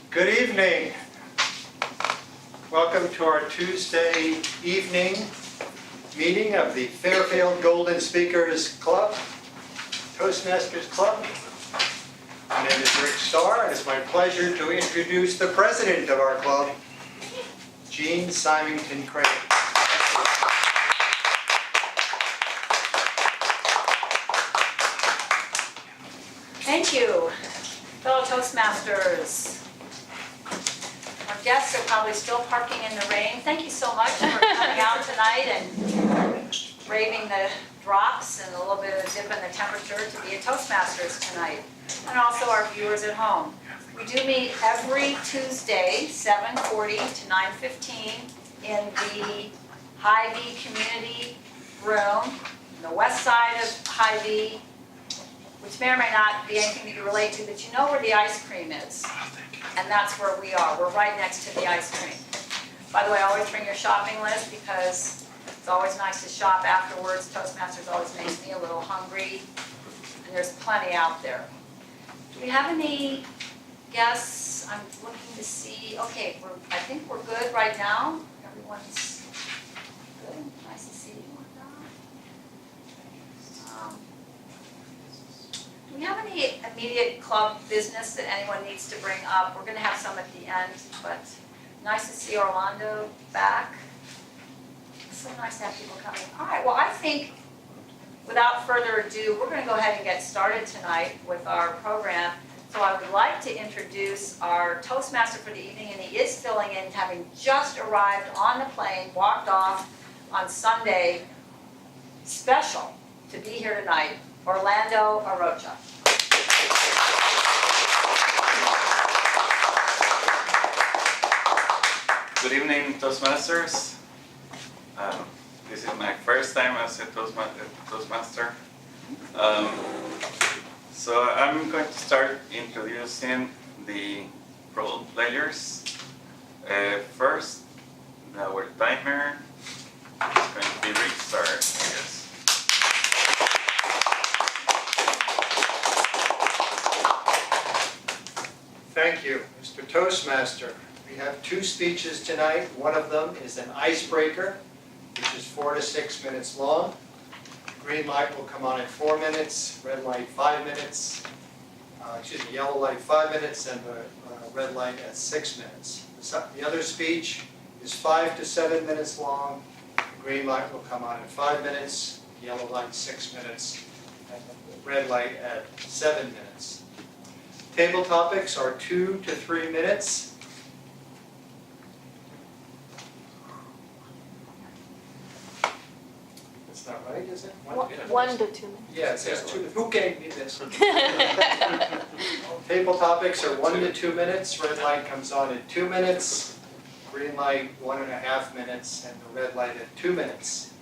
Good evening. Welcome to our Tuesday evening meeting of the Fairfield Golden Speakers Club, Toastmasters Club. My name is Rick Starr, and it's my pleasure to introduce the president of our club, Jean Symington Craig. Thank you, fellow Toastmasters. Our guests are probably still parking in the rain. Thank you so much for coming out tonight and braving the drops and a little bit of a dip in the temperature to be at Toastmasters tonight. And also our viewers at home. We do meet every Tuesday, 7:40 to 9:15 in the Hy-Vee Community Room, on the west side of Hy-Vee, which may or may not be anything that you relate to, but you know where the ice cream is. And that's where we are. We're right next to the ice cream. By the way, always bring your shopping list because it's always nice to shop afterwards. Toastmasters always makes me a little hungry, and there's plenty out there. Do we have any guests? I'm looking to see. Okay, I think we're good right now. Everyone's good. Nice to see you. Do we have any immediate club business that anyone needs to bring up? We're going to have some at the end, but nice to see Orlando back. It's so nice to have people coming. All right, well, I think without further ado, we're going to go ahead and get started tonight with our program. So I would like to introduce our Toastmaster for the evening, and he is filling in, having just arrived on the plane, walked off on Sunday, special to be here tonight, Orlando Arocha. Good evening, Toastmasters. This is my first time as a Toastmaster. So I'm going to start introducing the role players. First, our timer is going to be restart, I guess. Thank you, Mr. Toastmaster. We have two speeches tonight. One of them is an icebreaker, which is 4 to 6 minutes long. Green light will come on at 4 minutes, red light 5 minutes, yellow light 5 minutes, and the red light at 6 minutes. The other speech is 5 to 7 minutes long. The green light will come on at 5 minutes, yellow light 6 minutes, and the red light at 7 minutes. Table topics are 2 to 3 minutes. That's not right, is it? 1 to 2 minutes. Yeah, it says 2. Who gave me this? Table topics are 1 to 2 minutes. Red light comes on at 2 minutes. Green light 1.5 minutes, and the red light at 2 minutes.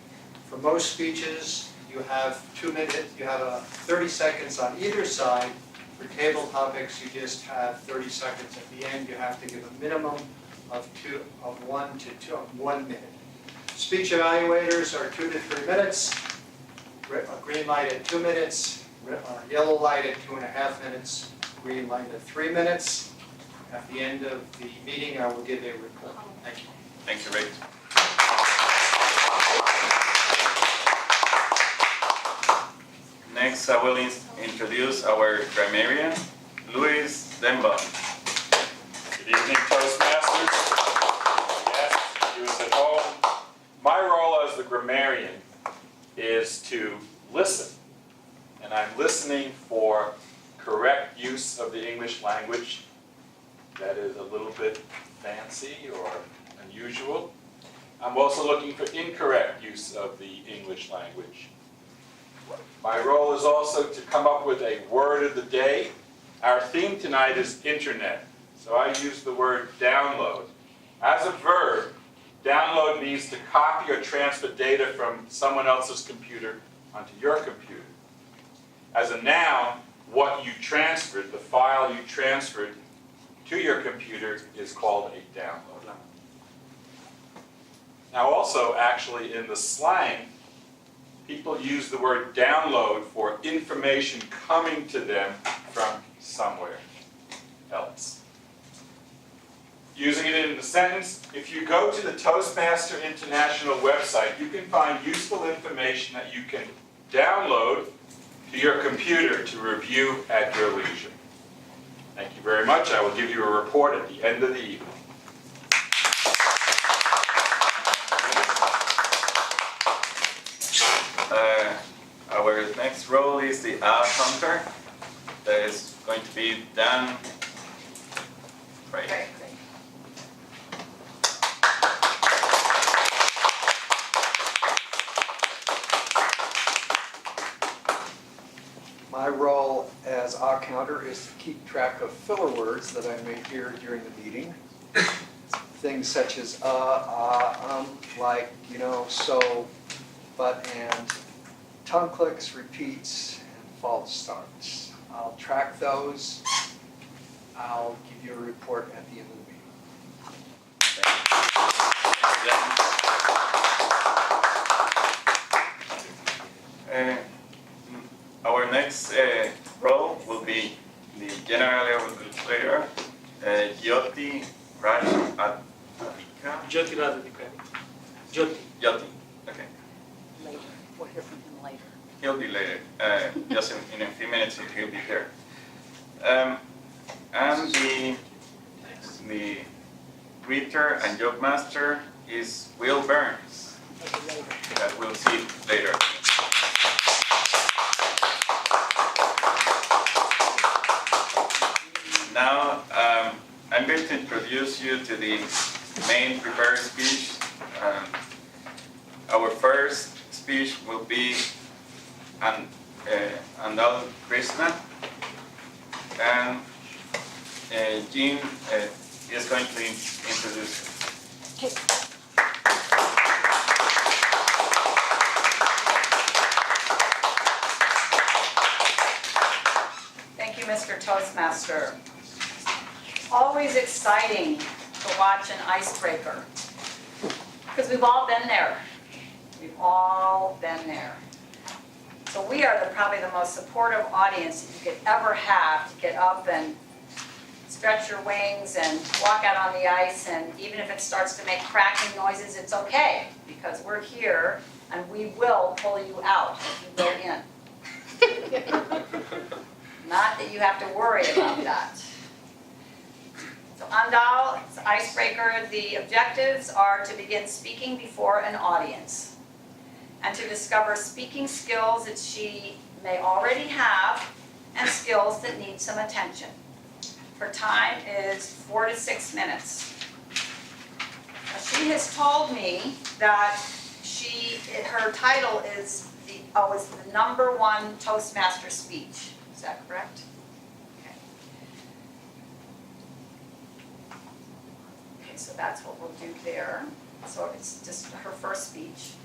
For most speeches, you have 2 minutes. You have 30 seconds on either side. For table topics, you just have 30 seconds. At the end, you have to give a minimum of 1 minute. Speech evaluators are 2 to 3 minutes. Green light at 2 minutes. Yellow light at 2.5 minutes. Green light at 3 minutes. At the end of the meeting, I will give a report. Thank you. Thank you, Rick. Next, I will introduce our grammarian, Louis Demba. Good evening, Toastmasters. Yes, viewers at home. My role as the grammarian is to listen, and I'm listening for correct use of the English language that is a little bit fancy or unusual. I'm also looking for incorrect use of the English language. My role is also to come up with a word of the day. Our theme tonight is internet, so I use the word download. As a verb, download means to copy or transfer data from someone else's computer onto your computer. As a noun, what you transferred, the file you transferred to your computer is called a download. Now also, actually, in the slang, people use the word download for information coming to them from somewhere. else. Using it in the sentence, if you go to the Toastmaster International website, you can find useful information that you can download to your computer to review at your leisure. Thank you very much. I will give you a report at the end of the evening. Our next role is the counter. That is going to be done right. Great. My role as counter is to keep track of filler words that I may hear during the meeting. Things such as like, so, but, and, tongue clicks, repeats, and false starts. I'll track those. I'll give you a report at the end of the meeting. Our next role will be the General Administrator, Jyoti Radhika. Jyoti Radhika. Jyoti. Jyoti, okay. Later, we'll hear from him later. He'll be later. Just in a few minutes he'll be here. And the greeter and job master is Will Burns. That we'll see later. Now I'm going to introduce you to the main prepared speech. Our first speech will be Andal Krishna, and Jean is going to introduce him. Thank you, Mr. Toastmaster. Always exciting to watch an icebreaker, because we've all been there. We've all been there. So we are probably the most supportive audience that you could ever have to get up and stretch your wings and walk out on the ice, and even if it starts to make cracking noises, it's okay, because we're here and we will pull you out if you go in. Not that you have to worry about that. So Andal, icebreaker, the objectives are to begin speaking before an audience and to discover speaking skills that she may already have and skills that need some attention. Her time is 4 to 6 minutes. Now, she has told me that her title is the #1 Toastmaster speech. Is that correct? Okay. Okay, so that's what we'll do there. So it's just her first speech.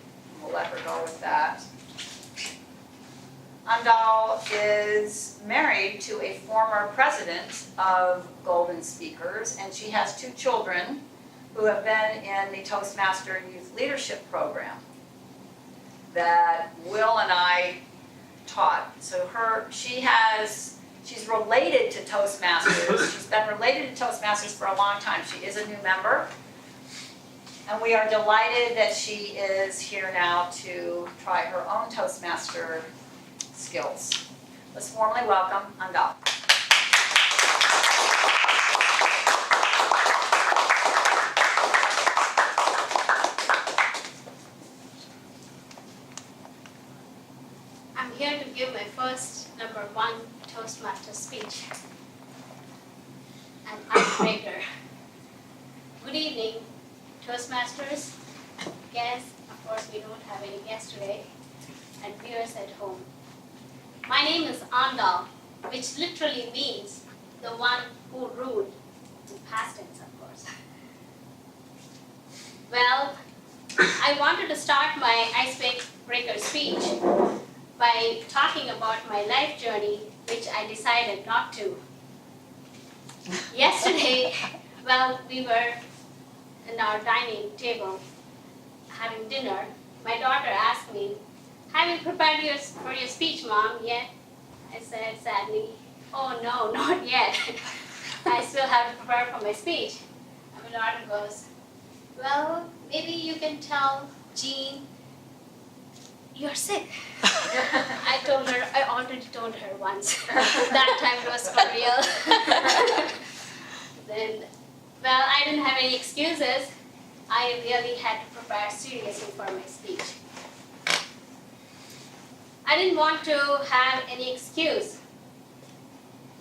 We'll let her go with that. Andal is married to a former president of Golden Speakers, and she has 2 children who have been in the Toastmaster Youth Leadership Program that Will and I taught. So she's related to Toastmasters. She's been related to Toastmasters for a long time. She is a new member. And we are delighted that she is here now to try her own Toastmaster skills. Let's warmly welcome Andal. I'm here to give my first #1 Toastmaster speech. An icebreaker. Good evening, Toastmasters, guests, of course we don't have any guests today, and viewers at home. My name is Andal, which literally means the one who ruled, in past tense of course. Well, I wanted to start my icebreaker speech by talking about my life journey, which I decided not to. Yesterday, well, we were in our dining table having dinner. My daughter asked me, "Have you prepared for your speech, Mom, yet?" I said sadly, "Oh no, not yet." I still have to prepare for my speech. And my daughter goes, well, maybe you can tell Jean you're sick. I already told her once. That time it was for real. Then, well, I didn't have any excuses. I really had to prepare seriously for my speech. I didn't want to have any excuse.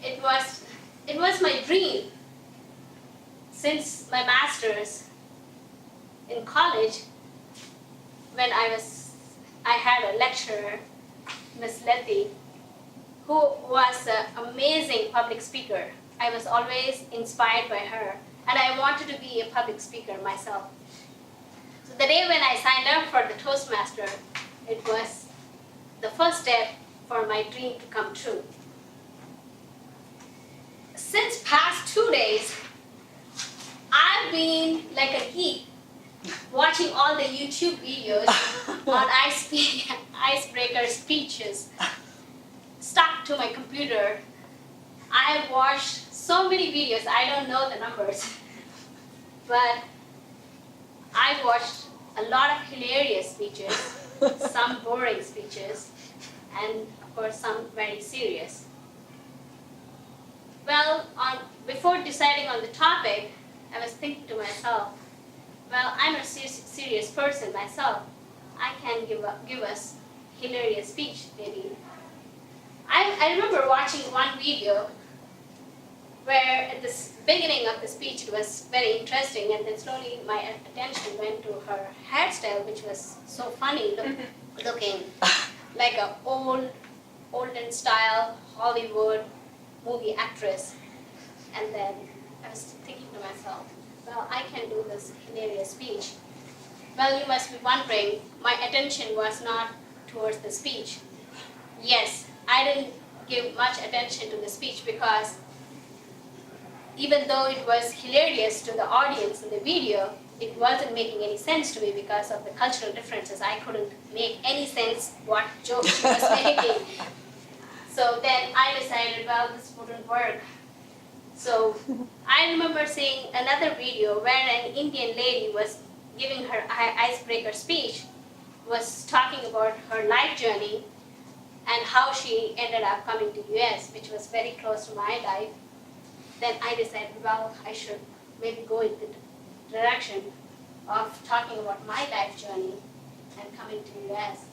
It was my dream. Since my master's in college, when I had a lecturer, Miss Letty, who was an amazing public speaker. I was always inspired by her, and I wanted to be a public speaker myself. So the day when I signed up for the Toastmaster, it was the first step for my dream to come true. Since past 2 days, I've been like a geek, watching all the YouTube videos on icebreaker speeches, stuck to my computer. I watched so many videos, I don't know the numbers, but I watched a lot of hilarious speeches, some boring speeches, and of course some very serious. Well, before deciding on the topic, I was thinking to myself, well, I'm a serious person myself. I can give us hilarious speech, maybe. I remember watching one video where at the beginning of the speech it was very interesting, and then slowly my attention went to her hairstyle, which was so funny looking, like a olden style Hollywood movie actress. And then I was thinking to myself, well, I can do this hilarious speech. Well, you must be wondering, my attention was not towards the speech. Yes, I didn't give much attention to the speech because even though it was hilarious to the audience in the video, it wasn't making any sense to me because of the cultural differences. I couldn't make any sense what joke she was making. So then I decided, well, this wouldn't work. So I remember seeing another video where an Indian lady was giving her icebreaker speech, was talking about her life journey and how she ended up coming to US, which was very close to my life. Then I decided, well, I should maybe go in the direction of talking about my life journey and coming to US.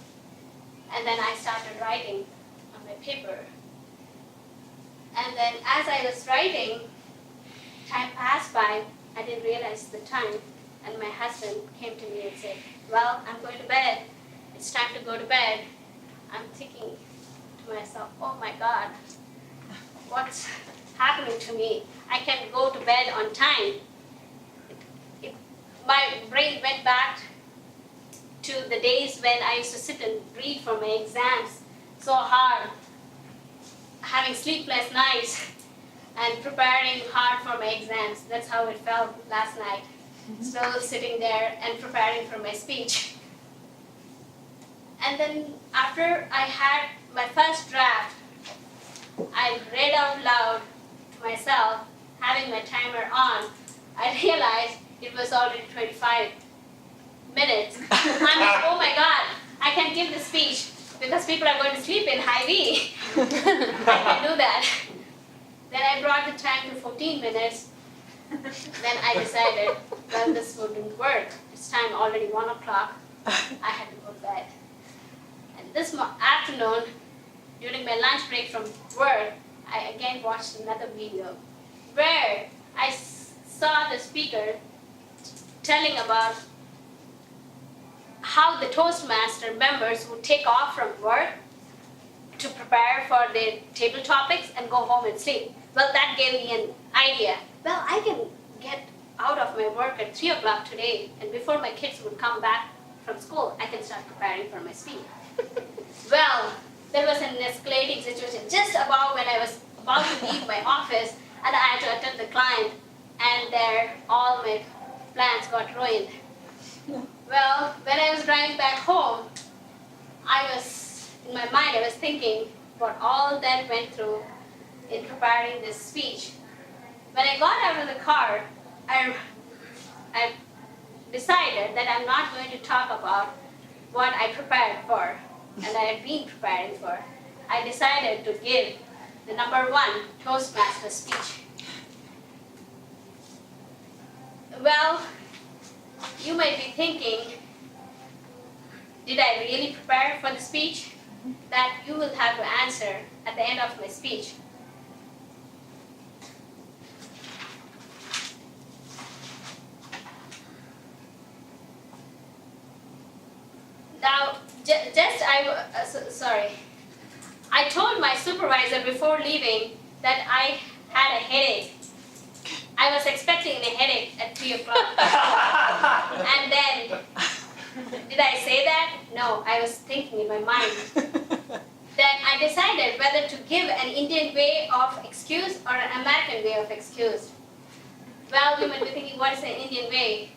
And then I started writing on my paper. And then as I was writing, time passed by, I didn't realize the time, and my husband came to me and said, well, I'm going to bed. It's time to go to bed. I'm thinking to myself, oh my God, what's happening to me? I can go to bed on time. My brain went back to the days when I used to sit and read for my exams so hard, having sleepless nights and preparing hard for my exams. That's how it felt last night. Still sitting there and preparing for my speech. And then after I had my first draft, I read out loud to myself, having my timer on. I realized it was already 25 minutes. I'm like, oh my God, I can't give the speech because people are going to sleep in Hy-Vee. I can do that. Then I brought the time to 14 minutes. Then I decided, well, this wouldn't work. It's time already 1 o'clock. I had to go to bed. And this afternoon, during my lunch break from work, I again watched another video where I saw the speaker telling about how the Toastmaster members would take off from work to prepare for their table topics and go home and sleep. Well, that gave me an idea. Well, I can get out of my work at 3 o'clock today, and before my kids would come back from school, I can start preparing for my speech. Well, there was an escalating situation just about when I was about to leave my office, and I had to attend the client, and all my plans got ruined. Well, when I was driving back home, in my mind, I was thinking about all that went through in preparing this speech. When I got out of the car, I decided that I'm not going to talk about what I prepared for and I had been preparing for. I decided to give the #1 Toastmaster speech. Well, you might be thinking, did I really prepare for the speech? That you will have to answer at the end of my speech. Now, I told my supervisor before leaving that I had a headache. I was expecting a headache at 3 o'clock. And then, did I say that? No, I was thinking in my mind. Then I decided whether to give an Indian way of excuse or an American way of excuse. Well, you might be thinking, what is an Indian way?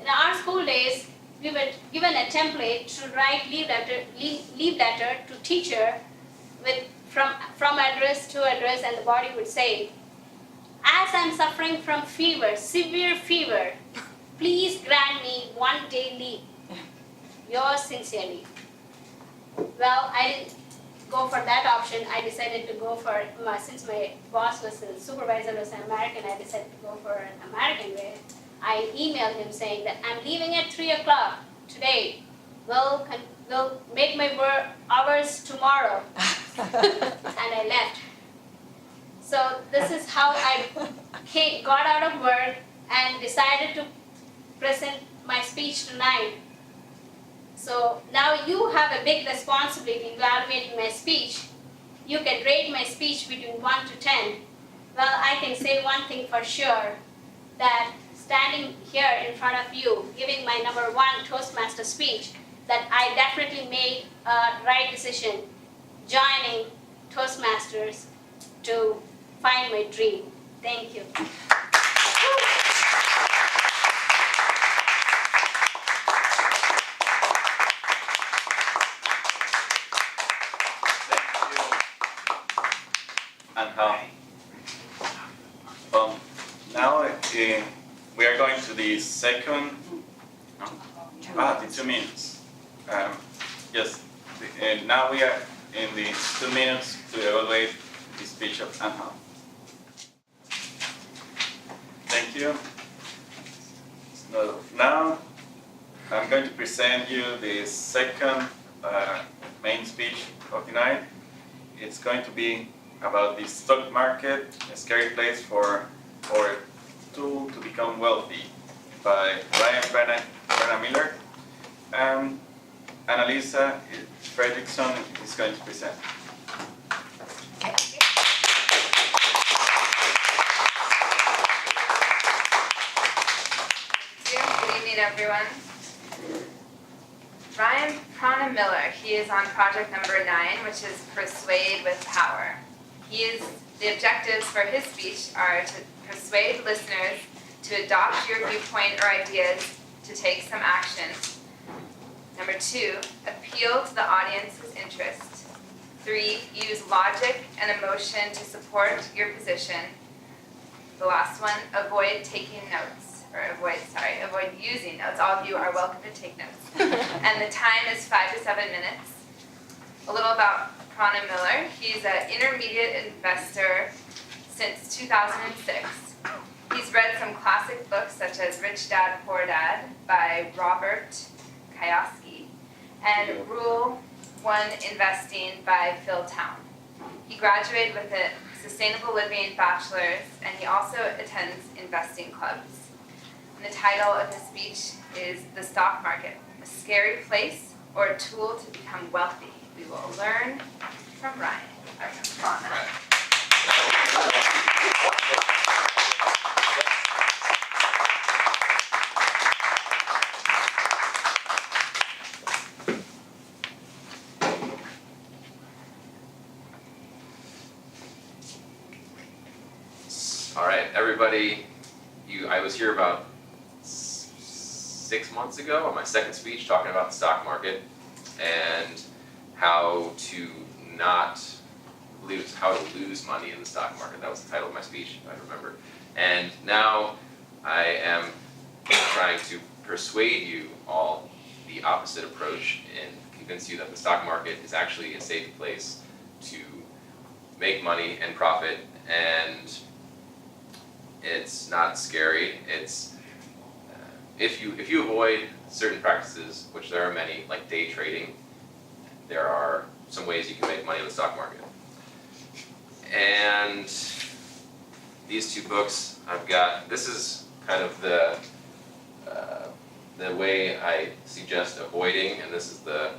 In our school days, we were given a template to write leave letter to teacher from address to address, and the body would say, as I'm suffering from fever, severe fever, please grant me 1 day leave. Yours sincerely. Well, I didn't go for that option. I decided to go for, since my boss was a supervisor was an American, I decided to go for an American way. I emailed him saying that I'm leaving at 3 o'clock today. We'll make my hours tomorrow. And I left. So this is how I got out of work and decided to present my speech tonight. So now you have a big responsibility evaluating my speech. You can rate my speech between 1 to 10. Well, I can say one thing for sure, that standing here in front of you, giving my #1 Toastmaster speech, that I definitely made a right decision, joining Toastmasters to find my dream. Thank you. And how? Now we are going to the second, the 2 minutes. Yes, now we are in the 2 minutes to evaluate the speech of Anha. Thank you. So now I'm going to present you the second main speech of the night. It's going to be about the stock market, a scary place for our tool to become wealthy, by Ryan Miller. And Annalisa Fredrickson is going to present. Good evening, everyone. Ryan Prana Miller, he is on project number 9, which is Persuade with Power. The objectives for his speech are to persuade listeners to adopt your viewpoint or ideas to take some action. Number 2, appeal to the audience's interest. 3, use logic and emotion to support your position. The last one, avoid taking notes, or avoid using notes. All of you are welcome to take notes. And the time is 5 to 7 minutes. A little about Prana Miller. He's an intermediate investor since 2006. He's read some classic books such as Rich Dad, Poor Dad by Robert Kiyosaki and Rule 1 Investing by Phil Town. He graduated with a Sustainable Living Bachelor's, and he also attends investing clubs. And the title of his speech is The Stock Market, a Scary Place or a Tool to Become Wealthy. We will learn from Ryan, or from Prana. All right, everybody, I was here about 6 months ago on my second speech talking about the stock market and how to not believe it's How to Lose Money in the Stock Market. That was the title of my speech, if I remember. And now I am trying to persuade you all the opposite approach and convince you that the stock market is actually a safe place to make money and profit, and it's not scary. It's if you avoid certain practices, which there are many, like day trading, there are some ways you can make money in the stock market. And these two books I've got, this is kind of the way I suggest avoiding, and this is the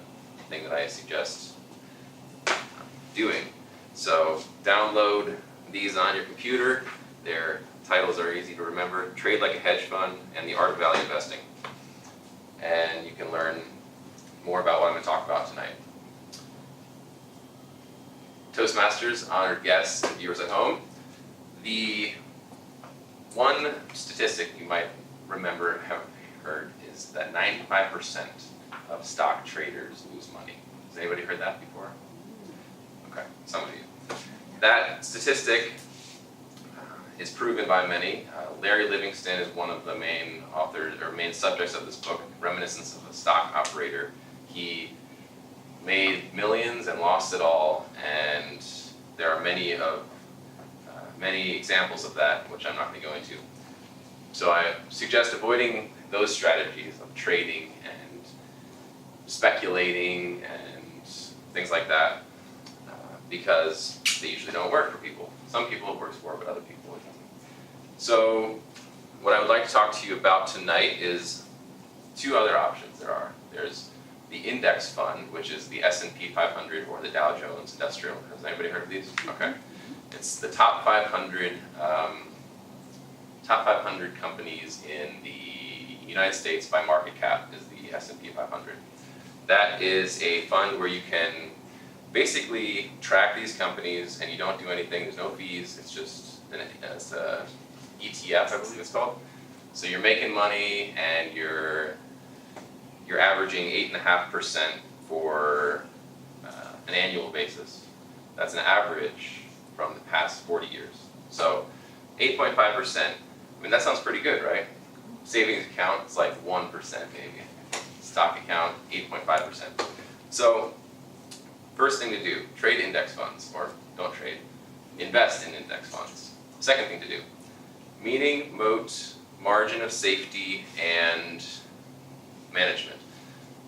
thing that I suggest doing. So download these on your computer. Their titles are easy to remember: Trade Like a Hedge Fund and The Art of Value Investing. And you can learn more about what I'm going to talk about tonight. Toastmasters, honored guests, and viewers at home. The one statistic you might remember have heard is that 95% of stock traders lose money. Has anybody heard that before? Okay, some of you. That statistic is proven by many. Larry Livingston is one of the main authors or main subjects of this book, Reminiscence of a Stock Operator. He made millions and lost it all, and there are many examples of that, which I'm not going to go into. So I suggest avoiding those strategies of trading and speculating and things like that, because they usually don't work for people. Some people it works for, but other people it doesn't. So what I would like to talk to you about tonight is two other options There's the index fund, which is the S&P 500 or the Dow Jones Industrial. Has anybody heard of these? Okay. It's the top 500 companies in the United States by market cap is the S&P 500. That is a fund where you can basically track these companies and you don't do anything. There's no fees. It's just it's a ETF, I believe it's called. So you're making money and you're averaging 8.5% for an annual basis. That's an average from the past 40 years. So 8.5%, I mean, that sounds pretty good, right? Savings account, it's like 1% maybe. Stock account, 8.5%. So first thing to do, trade index funds, or don't trade, invest in index funds. Second thing to do, meaning, moat, margin of safety, and management.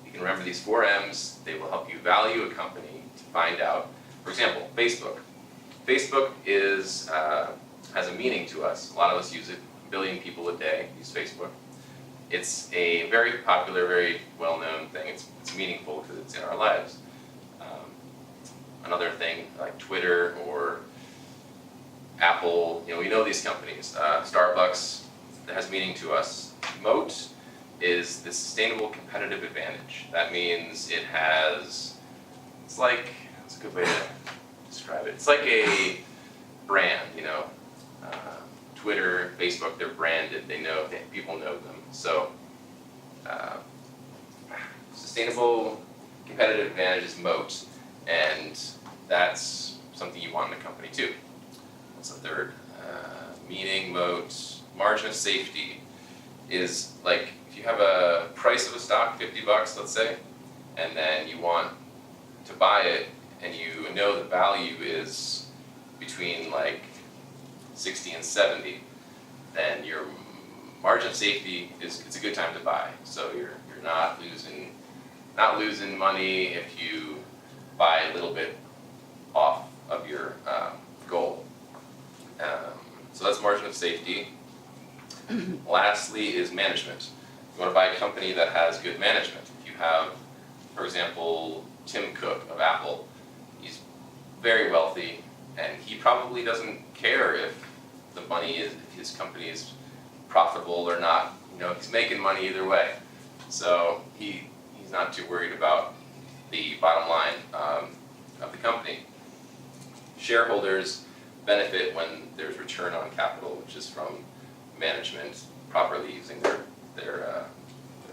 You can remember these 4 M's. They will help you value a company to find out. For example, Facebook. Facebook has a meaning to us. A lot of us use it. 1 billion people a day use Facebook. It's a very popular, very well-known thing. It's meaningful because it's in our lives. Another thing like Twitter or Apple, we know these companies. Starbucks, that has meaning to us. Moat is the sustainable competitive advantage. That means it's a good way to describe it. It's like a brand, Twitter, Facebook, they're branded. People know them. So sustainable competitive advantage is moat, and that's something you want in a company too. What's the third? Meaning, moat, margin of safety is like if you have a price of a stock, $50, let's say, and then you want to buy it, and you know the value is between like 60 and 70, then your margin of safety it's a good time to buy. So you're not losing money if you buy a little bit off of your goal. So that's margin of safety. Lastly is management. You want to buy a company that has good management. If you have, for example, Tim Cook of Apple, he's very wealthy, and he probably doesn't care if his company is profitable or not. He's making money either way. So he's not too worried about the bottom line of the company. Shareholders benefit when there's return on capital, which is from management properly using their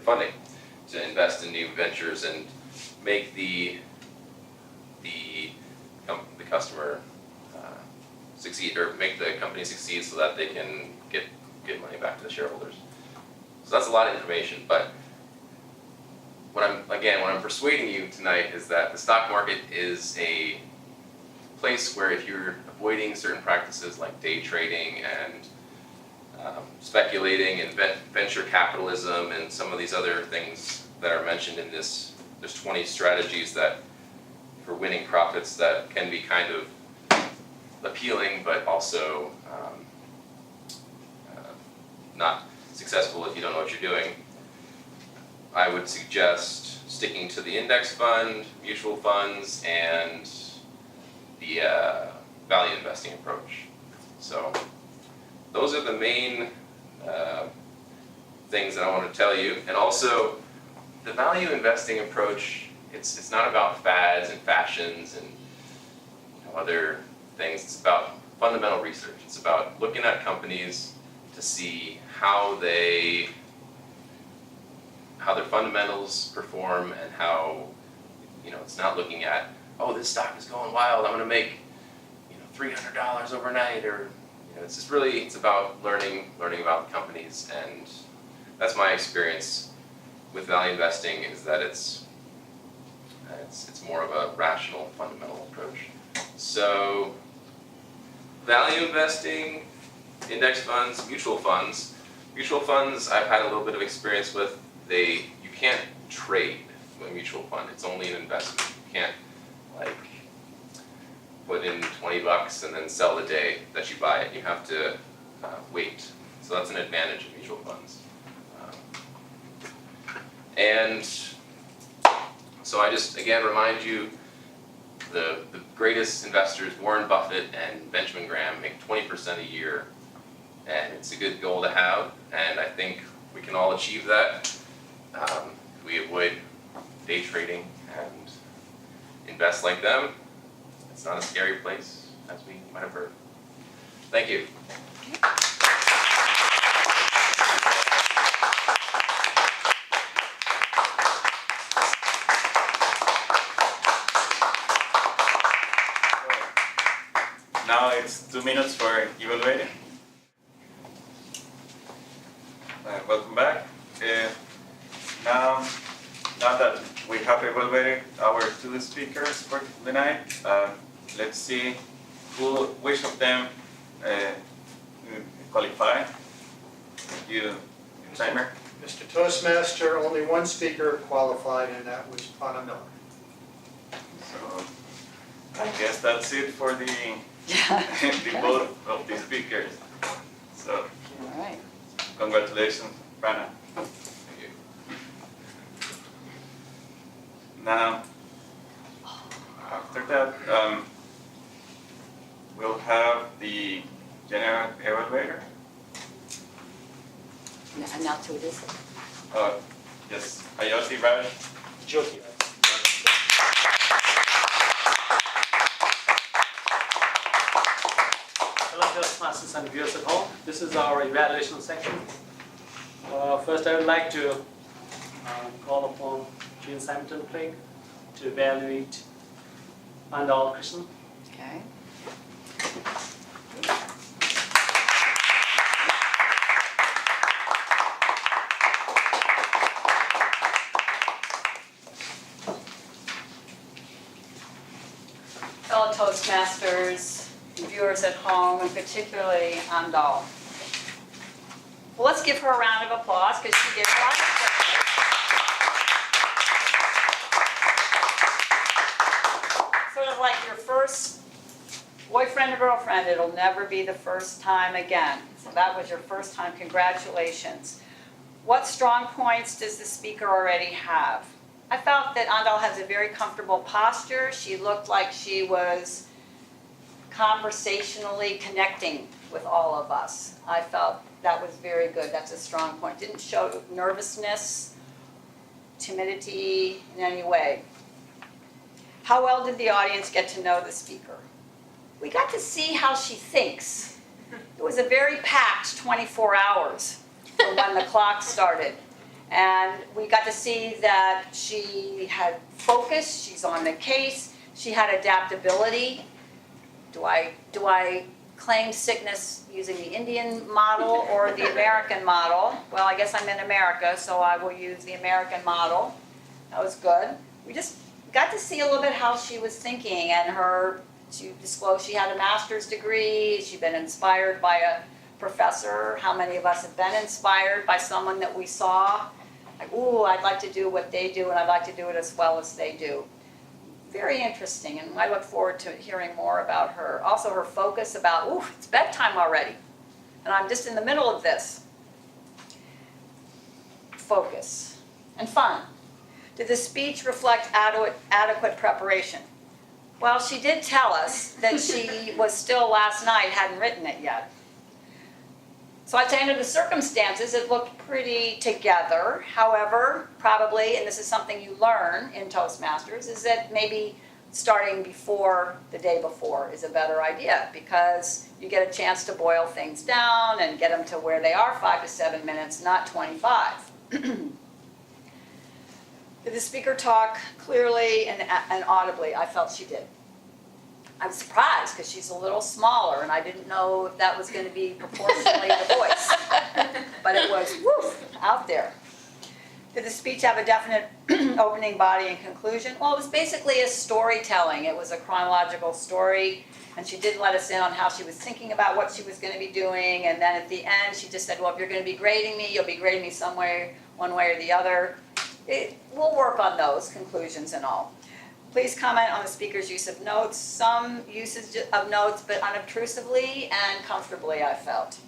funding to invest in new ventures and make the customer succeed, or make the company succeed so that they can get money back to the shareholders. So that's a lot of information, but what I'm persuading you tonight is that the stock market is a place where if you're avoiding certain practices like day trading and speculating and venture capitalism and some of these other things that are mentioned in this, there's 20 strategies that for winning profits that can be kind of appealing but also not successful if you don't know what you're doing. I would suggest sticking to the index fund, mutual funds, and the value investing approach. So those are the main things that I want to tell you. And also, the value investing approach, it's not about fads and fashions and other things. It's about fundamental research. It's about looking at companies to see how their fundamentals perform and how, it's not looking at, oh, this stock is going wild, I'm going to make, $300 overnight, or, it's about learning about the companies. And that's my experience with value investing, is that it's more of a rational, fundamental approach. So, value investing, index funds, mutual funds. Mutual funds I've had a little bit of experience with. You can't trade a mutual fund. It's only an investment. You can't put in $20 and then sell the day that you buy it. You have to wait. So that's an advantage of mutual funds. And so I just again remind you, the greatest investors, Warren Buffett and Benjamin Graham, make 20% a year, and it's a good goal to have. And I think we can all achieve that. If we avoid day trading and invest like them, it's not a scary place, as we might have heard. Thank you. Now it's 2 minutes for evaluating. Welcome back. Now that we have evaluated our two speakers for the night, let's see which of them qualify. You, timer. Mr. Toastmaster, only one speaker qualified, and that was Anna Miller. So I guess that's it for the vote of the speakers. So All right. congratulations, Rana. Thank you. Now, after that, we'll have the general evaluator. And now to this. Yes, Ayoti Raj. Jyoti. Hello, Toastmasters and viewers at home. This is our evaluation section. First, I would like to call upon Jean Symington Craig to evaluate Andal Krishnan. Okay. Fellow Toastmasters, viewers at home, and particularly Andal. Well, let's give her a round of applause because she did a lot of work. Sort of like your first boyfriend or girlfriend, it'll never be the first time again. So that was your first time, congratulations. What strong points does the speaker already have? I felt that Andal has a very comfortable posture. She looked like she was conversationally connecting with all of us. I felt that was very good. That's a strong point. Didn't show nervousness, timidity in any way. How well did the audience get to know the speaker? We got to see how she thinks. It was a very packed 24 hours from when the clock started. And we got to see that she had focus, she's on the case, she had adaptability. Do I claim sickness using the Indian model or the American model? Well, I guess I'm in America, so I will use the American model. That was good. We just got to see a little bit how she was thinking, and she disclosed she had a master's degree, she'd been inspired by a professor. How many of us have been inspired by someone that we saw? Like, ooh, I'd like to do what they do, and I'd like to do it as well as they do. Very interesting, and I look forward to hearing more about her. Also her focus about, ooh, it's bedtime already, and I'm just in the middle of this. Focus and fun. Did the speech reflect adequate preparation? Well, she did tell us that she was still last night, hadn't written it yet. So I'd say under the circumstances, it looked pretty together. However, probably, and this is something you learn in Toastmasters, is that maybe starting before the day before is a better idea, because you get a chance to boil things down and get them to where they are, 5 to 7 minutes, not 25. Did the speaker talk clearly and audibly? I felt she did. I was surprised because she's a little smaller, and I didn't know if that was going to be proportionally the voice. But it was, woof, out there. Did the speech have a definite opening, body, and conclusion? Well, it was basically a storytelling. It was a chronological story, and she did let us in on how she was thinking about what she was going to be doing, and then at the end she just said, well, if you're going to be grading me, you'll be grading me some way, one way or the other. We'll work on those conclusions and all. Please comment on the speaker's use of notes. Some uses of notes, but unobtrusively and comfortably, I felt.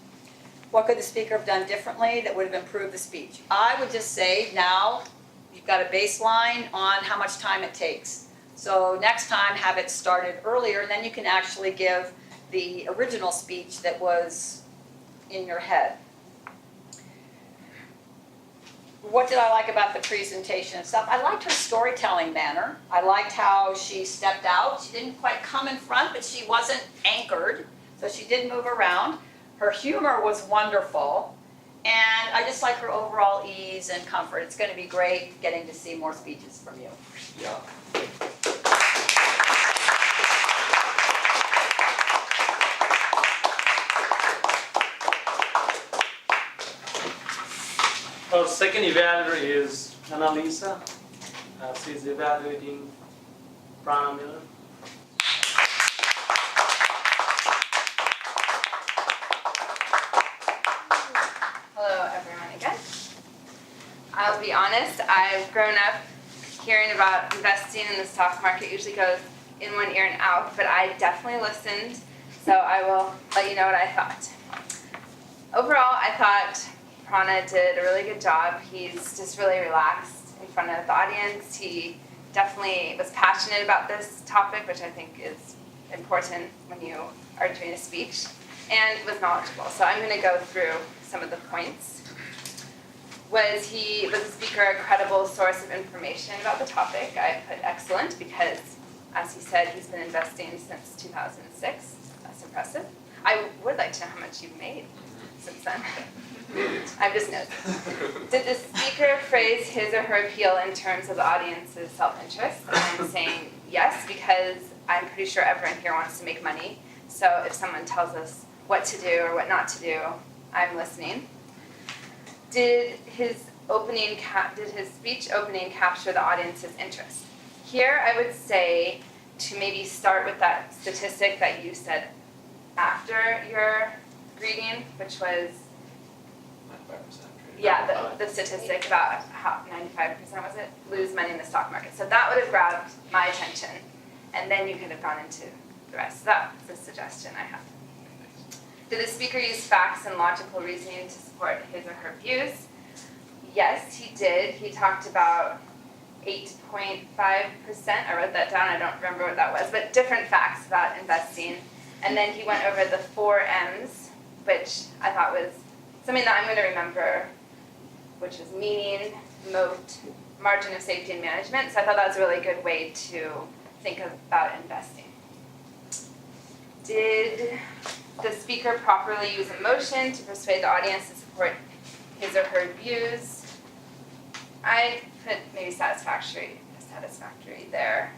What could the speaker have done differently that would have improved the speech? I would just say now you've got a baseline on how much time it takes. So next time have it started earlier, and then you can actually give the original speech that was in your head. What did I like about the presentation and stuff? I liked her storytelling manner. I liked how she stepped out. She didn't quite come in front, but she wasn't anchored, so she did move around. Her humor was wonderful, and I just like her overall ease and comfort. It's going to be great getting to see more speeches from you. Yeah. Our second evaluator is Annalisa. She's evaluating Prana Miller. Hello, everyone, again. I'll be honest, I've grown up hearing about investing in the stock market. Usually goes in one ear and out, but I definitely listened, so I will let you know what I thought. Overall, I thought Prana did a really good job. He's just really relaxed in front of the audience. He definitely was passionate about this topic, which I think is important when you are doing a speech, and was knowledgeable. So I'm going to go through some of the points. Was the speaker a credible source of information about the topic? I put excellent because, as he said, he's been investing since 2006. That's impressive. I would like to know how much you've made since then. I'm just noting. Did the speaker phrase his or her appeal in terms of the audience's self-interest? I'm saying yes, because I'm pretty sure everyone here wants to make money. So if someone tells us what to do or what not to do, I'm listening. Did his speech opening capture the audience's interest? Here I would say to maybe start with that statistic that you said after your greeting, which was the statistic about how 95% was it, lose money in the stock market. So that would have grabbed my attention, and then you could have gone into the rest. So that's a suggestion I have. Did the speaker use facts and logical reasoning to support his or her views? Yes, he did. He talked about 8.5%. I wrote that down. I don't remember what that was, but different facts about investing. And then he went over the 4 M's, which I thought was something that I'm going to remember, which is meaning, moat, margin of safety, and management. So I thought that was a really good way to think about investing. Did the speaker properly use emotion to persuade the audience to support his or her views? I put maybe satisfactory there.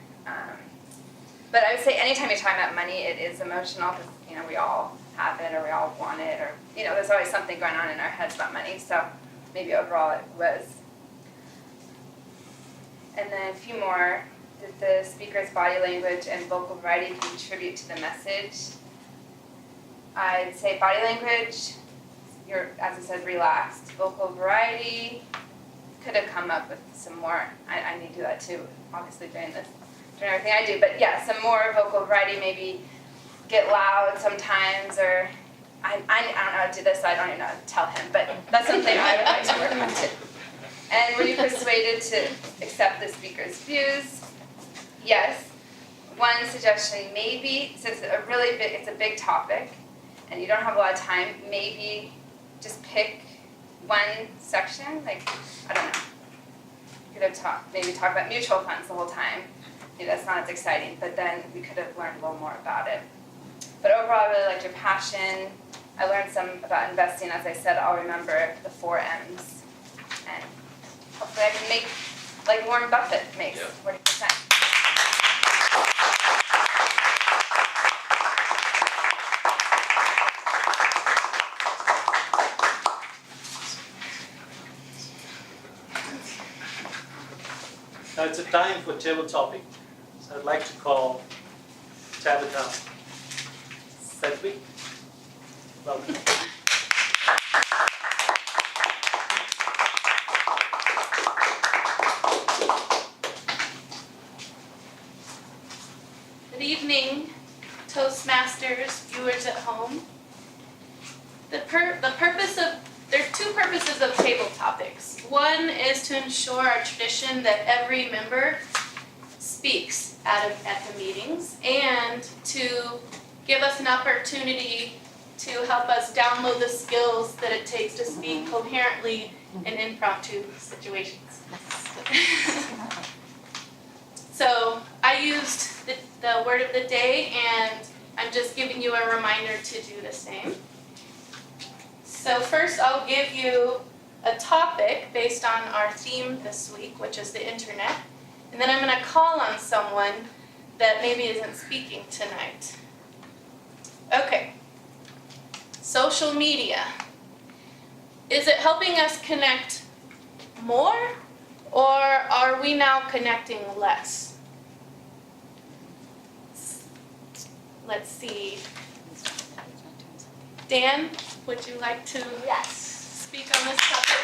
But I would say anytime you're talking about money, it is emotional because, you know, we all have it or we all want it or, you know, there's always something going on in our heads about money. So maybe overall it was. And then a few more. Did the speaker's body language and vocal variety contribute to the message? I'd say body language, you're, as I said, relaxed. Vocal variety, could have come up with some more. I need to do that too, obviously during everything I do. But yeah, some more vocal variety, maybe get loud sometimes, or I don't know how to do this, so I don't even know how to tell him, but that's something I would like to work on too. And were you persuaded to accept the speaker's views? Yes. One suggestion, maybe, since it's a big topic, and you don't have a lot of time, maybe just pick one section, like, I don't know. You could have maybe talk about mutual funds the whole time. Maybe that's not as exciting, but then we could have learned a little more about it. But overall, I really liked your passion. I learned some about investing. As I said, I'll remember the 4 M's. And hopefully I can make like Warren Buffett makes, 40%. Now it's a time for table topic. So I'd like to call Tabitha Sedgwick. Welcome. Good evening, Toastmasters, viewers at home. There's 2 purposes of table topics. One is to ensure our tradition that every member speaks at the meetings, and to give us an opportunity to help us download the skills that it takes to speak coherently in impromptu situations. So I used the word of the day, and I'm just giving you a reminder to do the same. So first I'll give you a topic based on our theme this week, which is the internet. And then I'm going to call on someone that maybe isn't speaking tonight. Okay. Social media. Is it helping us connect more, or are we now connecting less? Let's see. Dan, would you like to speak on this topic?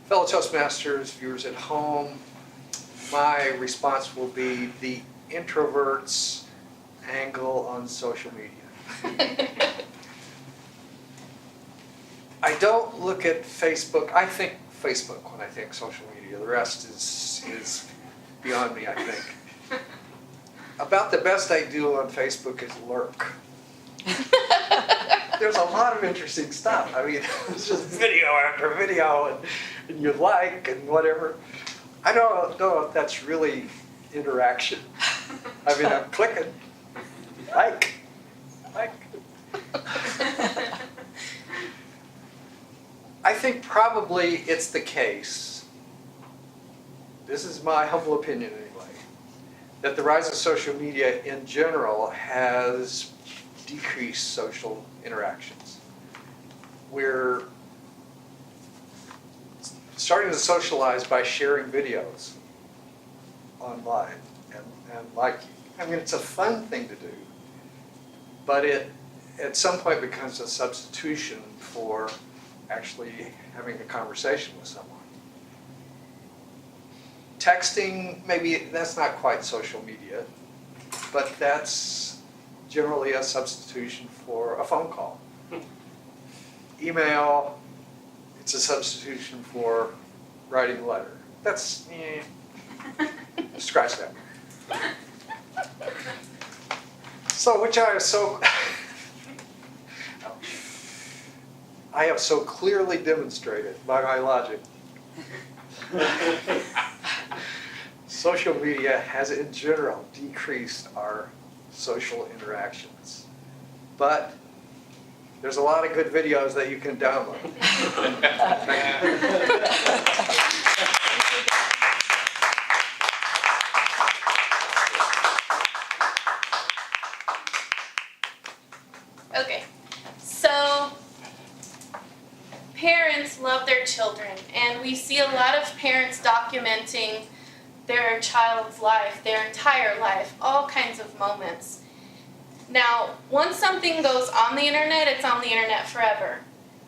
Fellow Toastmasters, viewers at home, my response will be the introvert's angle on social media. I don't look at Facebook. I think Facebook when I think social media. The rest is beyond me, I think. About the best I do on Facebook is lurk. There's a lot of interesting stuff. I mean, it's just video after video, and you like and whatever. I don't know if that's really interaction. I mean, I'm clicking, like. I think probably it's the case, this is my humble opinion anyway, that the rise of social media in general has decreased social interactions. We're starting to socialize by sharing videos online and liking. I mean, it's a fun thing to do, but it at some point becomes a substitution for actually having a conversation with someone. Texting, maybe that's not quite social media, but that's generally a substitution for a phone call. Email, it's a substitution for writing a letter. That's, scratch that. So, which I have so clearly demonstrated by my logic. Social media has in general decreased our social interactions. but there's a lot of good videos that you can download. Okay, so parents love their children, and we see a lot of parents documenting their child's life, their entire life, all kinds of moments. Now, once something goes on the internet, it's on the internet forever.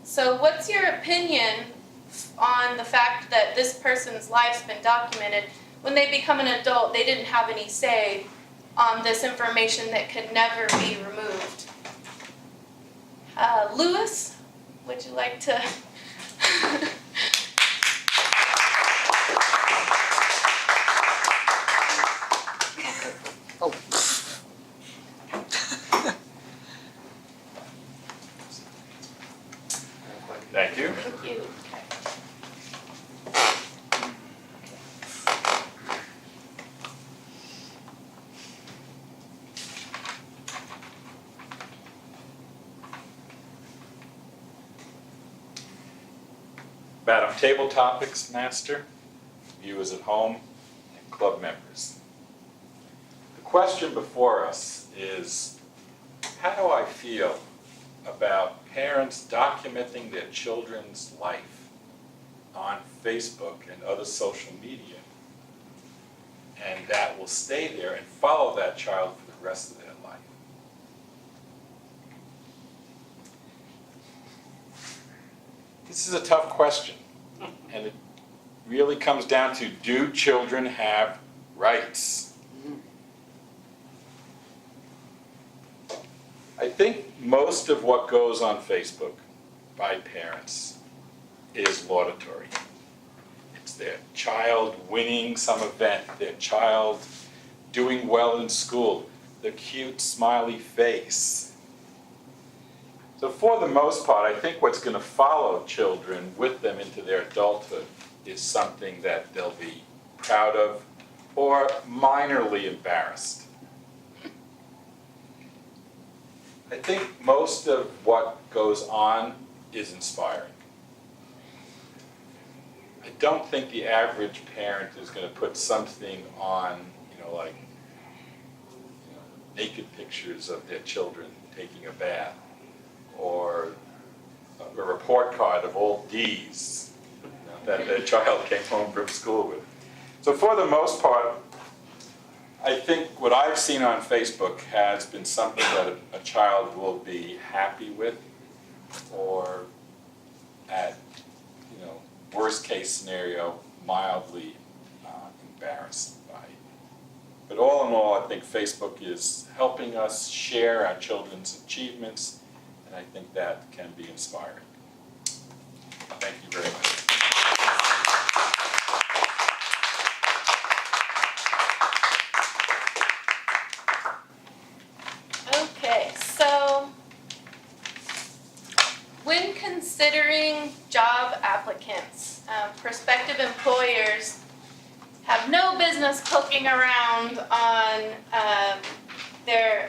So what's your opinion on the fact that this person's life's been documented? When they become an adult, they didn't have any say on this information that could never be removed. Lewis, would you like to? Oh. Thank you. Thank you. Madam Table Topics Master, viewers at home, and club members. The question before us is, how do I feel about parents documenting their children's life on Facebook and other social media, and that will stay there and follow that child for the rest of their life? This is a tough question, and it really comes down to, do children have rights? I think most of what goes on Facebook by parents is laudatory. It's their child winning some event, their child doing well in school, the cute smiley face. So for the most part, I think what's going to follow children with them into their adulthood is something that they'll be proud of or minorly embarrassed. I think most of what goes on is inspiring. I don't think the average parent is going to put something on, like naked pictures of their children taking a bath, or a report card of all D's that their child came home from school with. So for the most part, I think what I've seen on Facebook has been something that a child will be happy with, or at, worst case scenario, mildly embarrassed by. But all in all, I think Facebook is helping us share our children's achievements, and I think that can be inspiring. Thank you very much. Okay, so when considering job applicants, prospective employers have no business poking around on their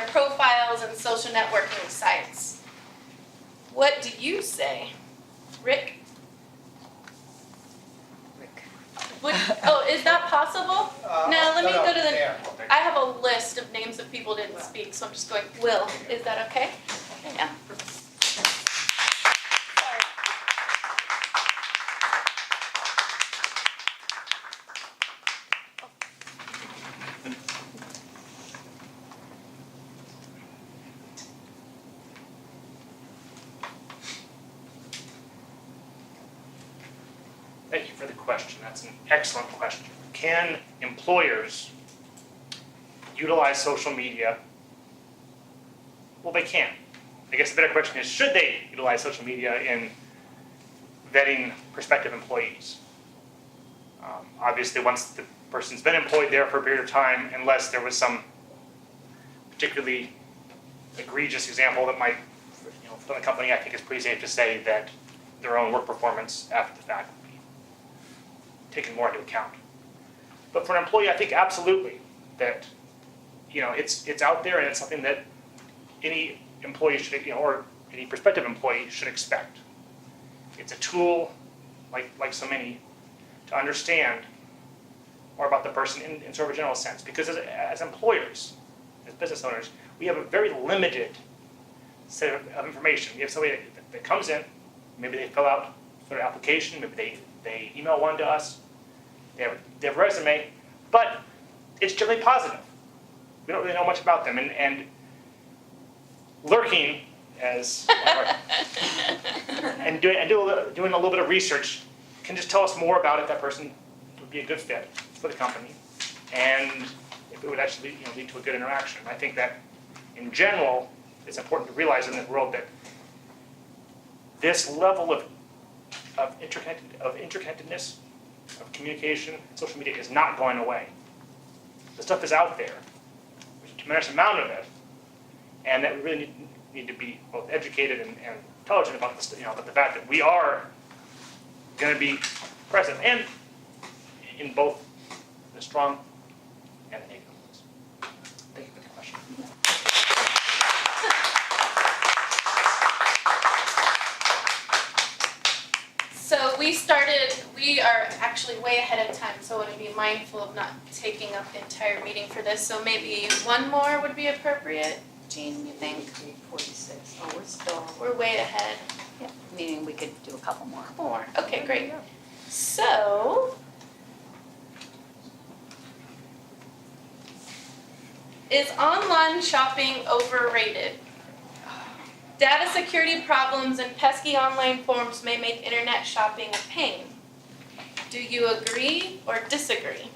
profiles and social networking sites. What do you say, Rick? Is that possible? No, let me go to the. there. I have a list of names of people who didn't speak, so I'm just going, Will, is that okay? Yeah. Sorry. Thank you for the question. That's an excellent question. Can employers utilize social media? Well, they can. I guess the better question is, should they utilize social media in vetting prospective employees? Obviously, once the person's been employed there for a period of time, unless there was some particularly egregious example that might, from the company, I think it's pretty safe to say that their own work performance after the fact would be taken more into account. But for an employee, I think absolutely that, it's out there and it's something that any employee should, or any prospective employee should expect. It's a tool, like so many, to understand more about the person in sort of a general sense. Because as employers, as business owners, we have a very limited set of information. We have somebody that comes in, maybe they fill out their application, maybe they email one to us, they have a resume, but it's generally positive. We don't really know much about them, and lurking as and doing a little bit of research can just tell us more about if that person would be a good fit for the company, and if it would actually lead to a good interaction. I think that in general, it's important to realize in the world that this level of interconnectedness, of communication, social media is not going away. The stuff is out there. There's a tremendous amount of it, and that we really need to be both educated and intelligent about this, about the fact that we are going to be present, and in both the strong and the negative ones. Thank you for the question. So we are actually way ahead of time, so I want to be mindful of not taking up the entire meeting for this. So maybe one more would be appropriate. Jean, you think? 3:46. Oh, We're way ahead. meaning we could do a couple more. More. Okay, great. So, is online shopping overrated? Data security problems and pesky online forms may make internet shopping a pain. Do you agree or disagree?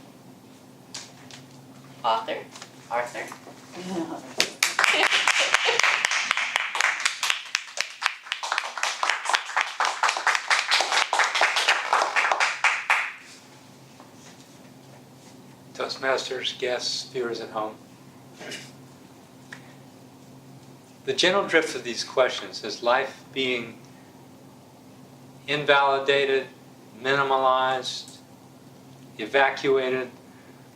Arthur? Toastmasters, guests, viewers at home. The general drift of these questions is life being invalidated, minimalized, evacuated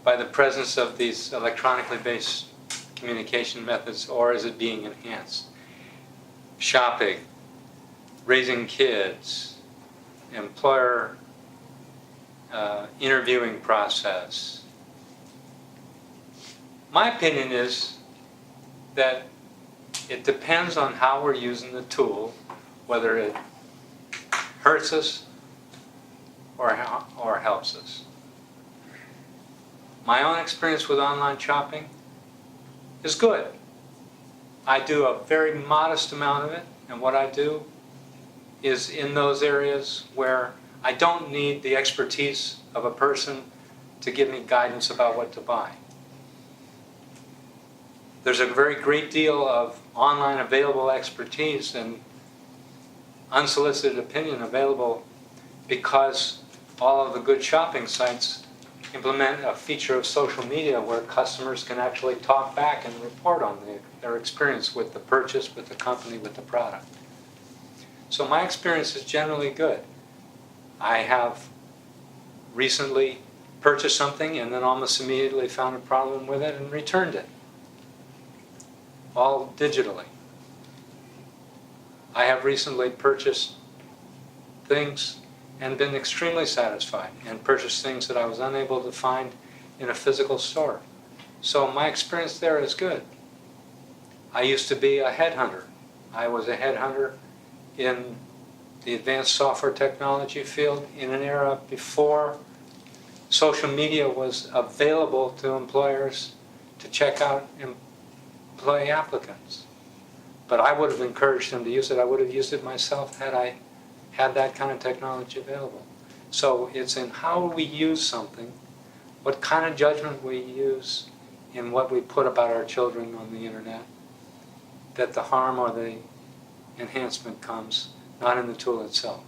by the presence of these electronically based communication methods, or is it being enhanced? Shopping, raising kids, employer interviewing process. My opinion is that it depends on how we're using the tool, whether it hurts us or helps us. My own experience with online shopping is good. I do a very modest amount of it, and what I do is in those areas where I don't need the expertise of a person to give me guidance about what to buy. There's a very great deal of online available expertise and unsolicited opinion available because all of the good shopping sites implement a feature of social media where customers can actually talk back and report on their experience with the purchase, with the company, with the product. So my experience is generally good. I have recently purchased something and then almost immediately found a problem with it and returned it. All digitally. I have recently purchased things and been extremely satisfied, and purchased things that I was unable to find in a physical store. So my experience there is good. I used to be a headhunter. I was a headhunter in the advanced software technology field in an era before social media was available to employers to check out employee applicants. But I would have encouraged them to use it. I would have used it myself had I had that kind of technology available. So it's in how we use something, what kind of judgment we use in what we put about our children on the internet, that the harm or the enhancement comes, not in the tool itself.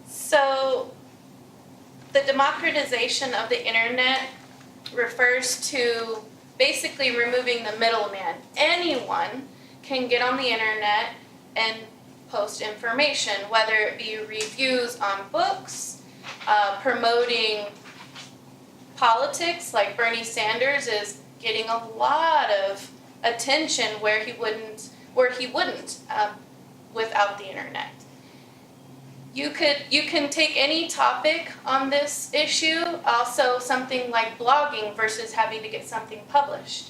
So, the democratization of the internet refers to basically removing the middleman. Anyone can get on the internet and post information, whether it be reviews on books, promoting politics, like Bernie Sanders is getting a lot of attention where he wouldn't without the internet. You can take any topic on this issue, also something like blogging versus having to get something published.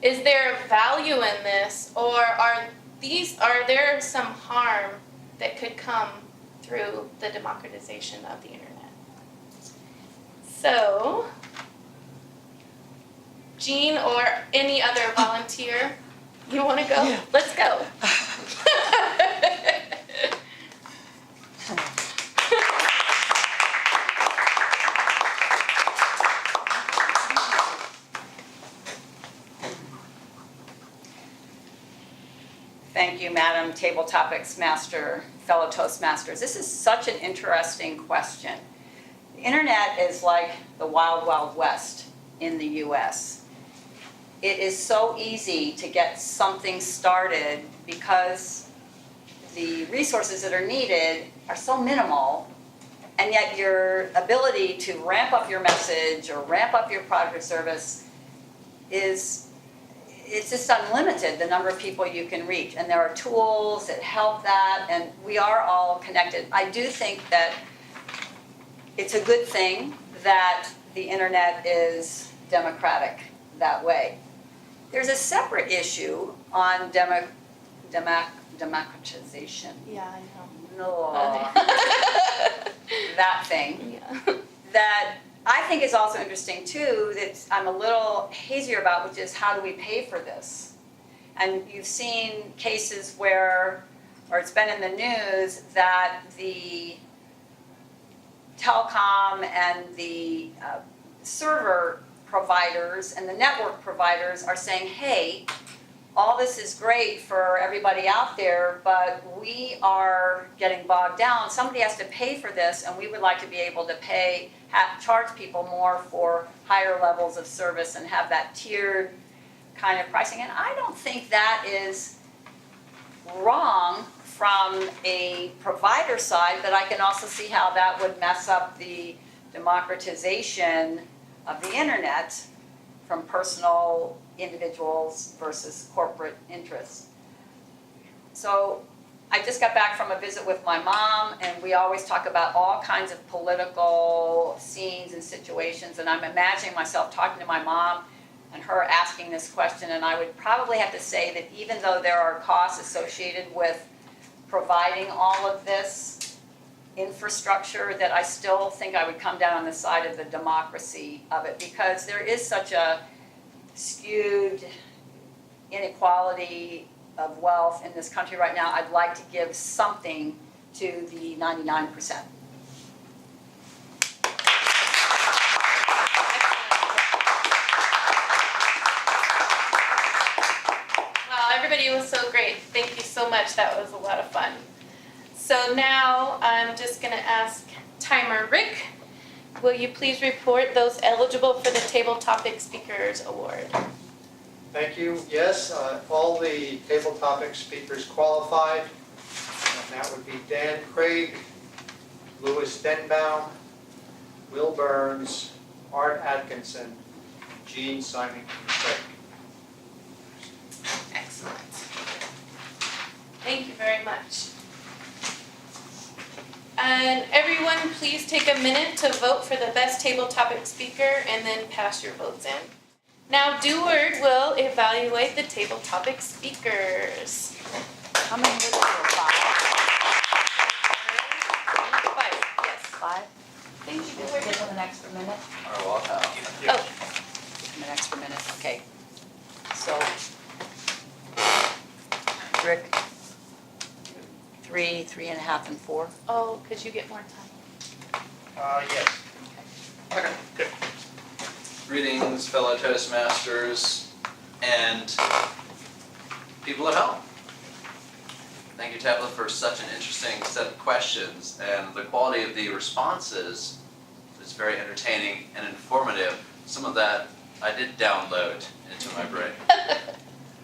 Is there a value in this, or are there some harm that could come through the democratization of the internet? So, Jean or any other volunteer, you want to go? Yeah. Let's go. Thank you, Madam Table Topics Master, fellow Toastmasters. This is such an interesting question. The internet is like the wild, wild west in the US. It is so easy to get something started because the resources that are needed are so minimal, and yet your ability to ramp up your message or ramp up your product or service it's just unlimited, the number of people you can reach. And there are tools that help that, and we are all connected. I do think that it's a good thing that the internet is democratic that way. There's a separate issue on democratization. Yeah, I No, know. that thing. Yeah. That I think is also interesting too, that I'm a little hazier about, which is how do we pay for this? And you've seen cases where, or it's been in the news, that the telecom and the server providers and the network providers are saying, hey, all this is great for everybody out there, but we are getting bogged down. Somebody has to pay for this, and we would like to be able to charge people more for higher levels of service and have that tiered kind of pricing. And I don't think that is wrong from a provider side, but I can also see how that would mess up the democratization of the internet from personal individuals versus corporate interests. So I just got back from a visit with my mom, and we always talk about all kinds of political scenes and situations, and I'm imagining myself talking to my mom and her asking this question, and I would probably have to say that even though there are costs associated with providing all of this infrastructure, that I still think I would come down on the side of the democracy of it, because there is such a skewed inequality of wealth in this country right now. I'd like to give something to the 99%. Wow, everybody was so great. Thank you so much. That was a lot of fun. So now I'm just going to ask Timer Rick, will you please report those eligible for the Table Topic Speakers Award? Thank you. Yes, all the table topic speakers qualified, and that would be Dan Craig, Louis Denbaum, Will Burns, Art Atkinson, Jean Symington Craig. Excellent. Thank you very much. And everyone, please take a minute to vote for the best table topic speaker and then pass your votes in. Now, Deward will evaluate the table topic speakers. How many was there? 5? 5, yes. 5? Thank you, Give Deward. them an extra minute? Oh, Give them an extra minute, okay. So, Rick, 3, 3.5, and 4? oh, could you get more time? Yes. Okay. Good. Greetings, fellow Toastmasters and people at home. Thank you, Tabitha, for such an interesting set of questions, and the quality of the responses is very entertaining and informative. Some of that I did download into my brain.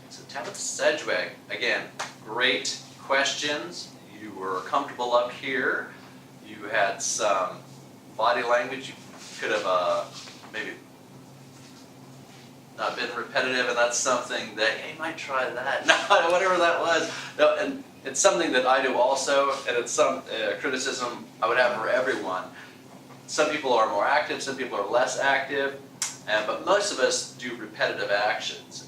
So Tabitha Sedgwick, again, great questions. you were comfortable up here, you had some body language, you could have maybe not been repetitive, and that's something that, hey, might try that, no, whatever that was. No, and it's something that I do also, and it's some criticism I would have for everyone. Some people are more active, some people are less active, but most of us do repetitive actions.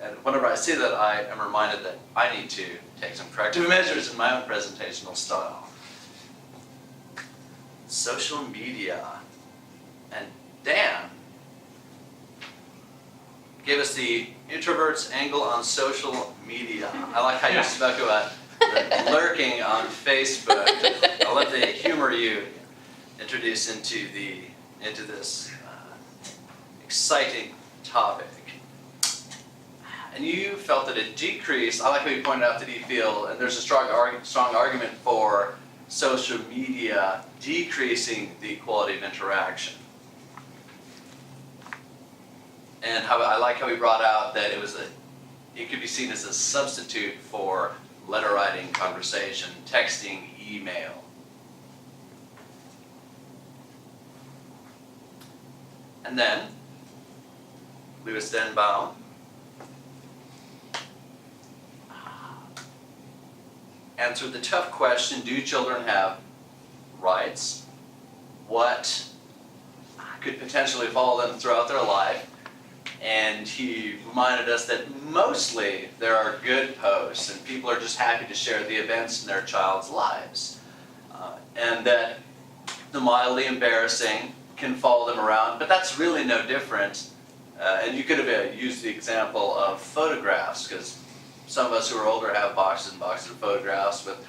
And whenever I see that, I am reminded that I need to take some corrective measures in my own presentational style. Social media. And Dan gave us the introvert's angle on social media. I like how you spoke about lurking on Facebook. I'll let the humor you introduce into this exciting topic. And you felt that it decreased. I like how you pointed out that you feel, and there's a strong argument for social media decreasing the quality of interaction. And how I like how we brought out that it could be seen as a substitute for letter writing, conversation, texting, email. And then Louis Denbaum answered the tough question, do children have rights? What could potentially follow them throughout their life? And he reminded us that mostly there are good posts and people are just happy to share the events in their child's lives. And that the mildly embarrassing can follow them around, but that's really no different. And you could have used the example of photographs, because some of us who are older have boxes and boxes of photographs with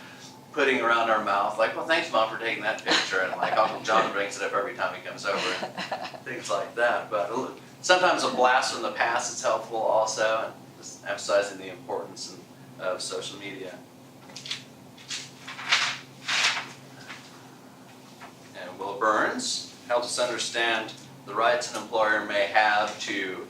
putting around our mouth, like, well, thanks, Mom, for taking that picture, and like Uncle John brings it up every time he comes over, and things like that. But sometimes a blast from the past is helpful also, and just emphasizing the importance of social media. And Will Burns helps us understand the rights an employer may have to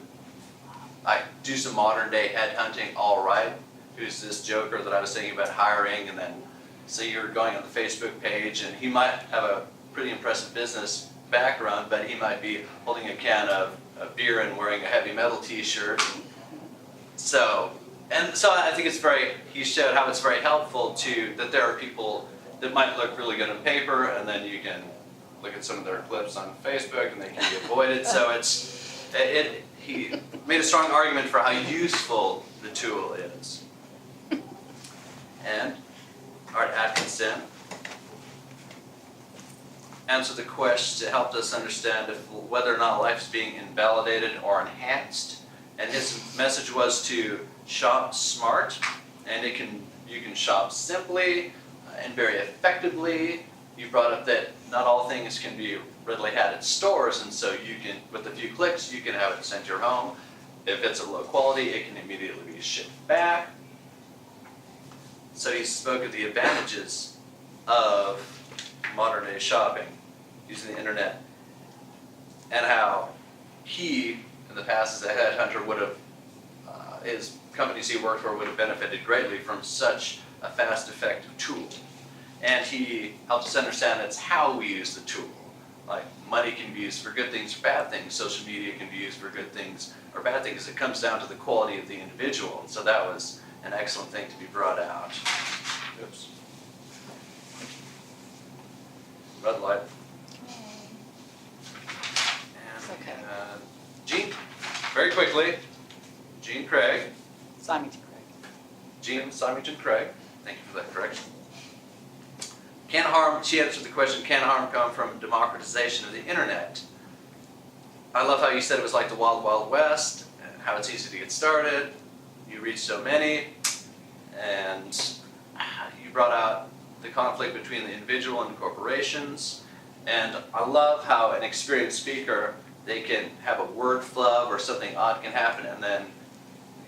do some modern day headhunting. All right, who's this joker that I was thinking about hiring? And then say you're going on the Facebook page, and he might have a pretty impressive business background, but he might be holding a can of beer and wearing a heavy metal t-shirt. So I think he showed how it's very helpful that there are people that might look really good on paper, and then you can look at some of their clips on Facebook and they can be avoided. So he made a strong argument for how useful the tool is. And Art Atkinson answered the question to help us understand whether or not life is being invalidated or enhanced. And his message was to shop smart, and you can shop simply and very effectively. You brought up that not all things can be readily had at stores, and so you can, with a few clicks, you can have it sent to your home. If it's of low quality, it can immediately be shipped back. So he spoke of the advantages of modern day shopping using the internet, and how he, in the past as a headhunter, would have, his companies he worked for would have benefited greatly from such a fast, effective tool. And he helps us understand that's how we use the tool. Like, money can be used for good things or bad things. Social media can be used for good things or bad things. It comes down to the quality of the individual. And so that was an excellent thing to be brought out. Oops. Red light. And, Okay. Jean, very quickly, Jean Craig. Symington Craig. Jean Symington Craig. Thank you for that correction. Can harm, she answered the question, can harm come from democratization of the internet? I love how you said it was like the Wild Wild West, and how it's easy to get started. You reach so many, and you brought out the conflict between the individual and corporations. And I love how an experienced speaker, they can have a word flub or something odd can happen, and then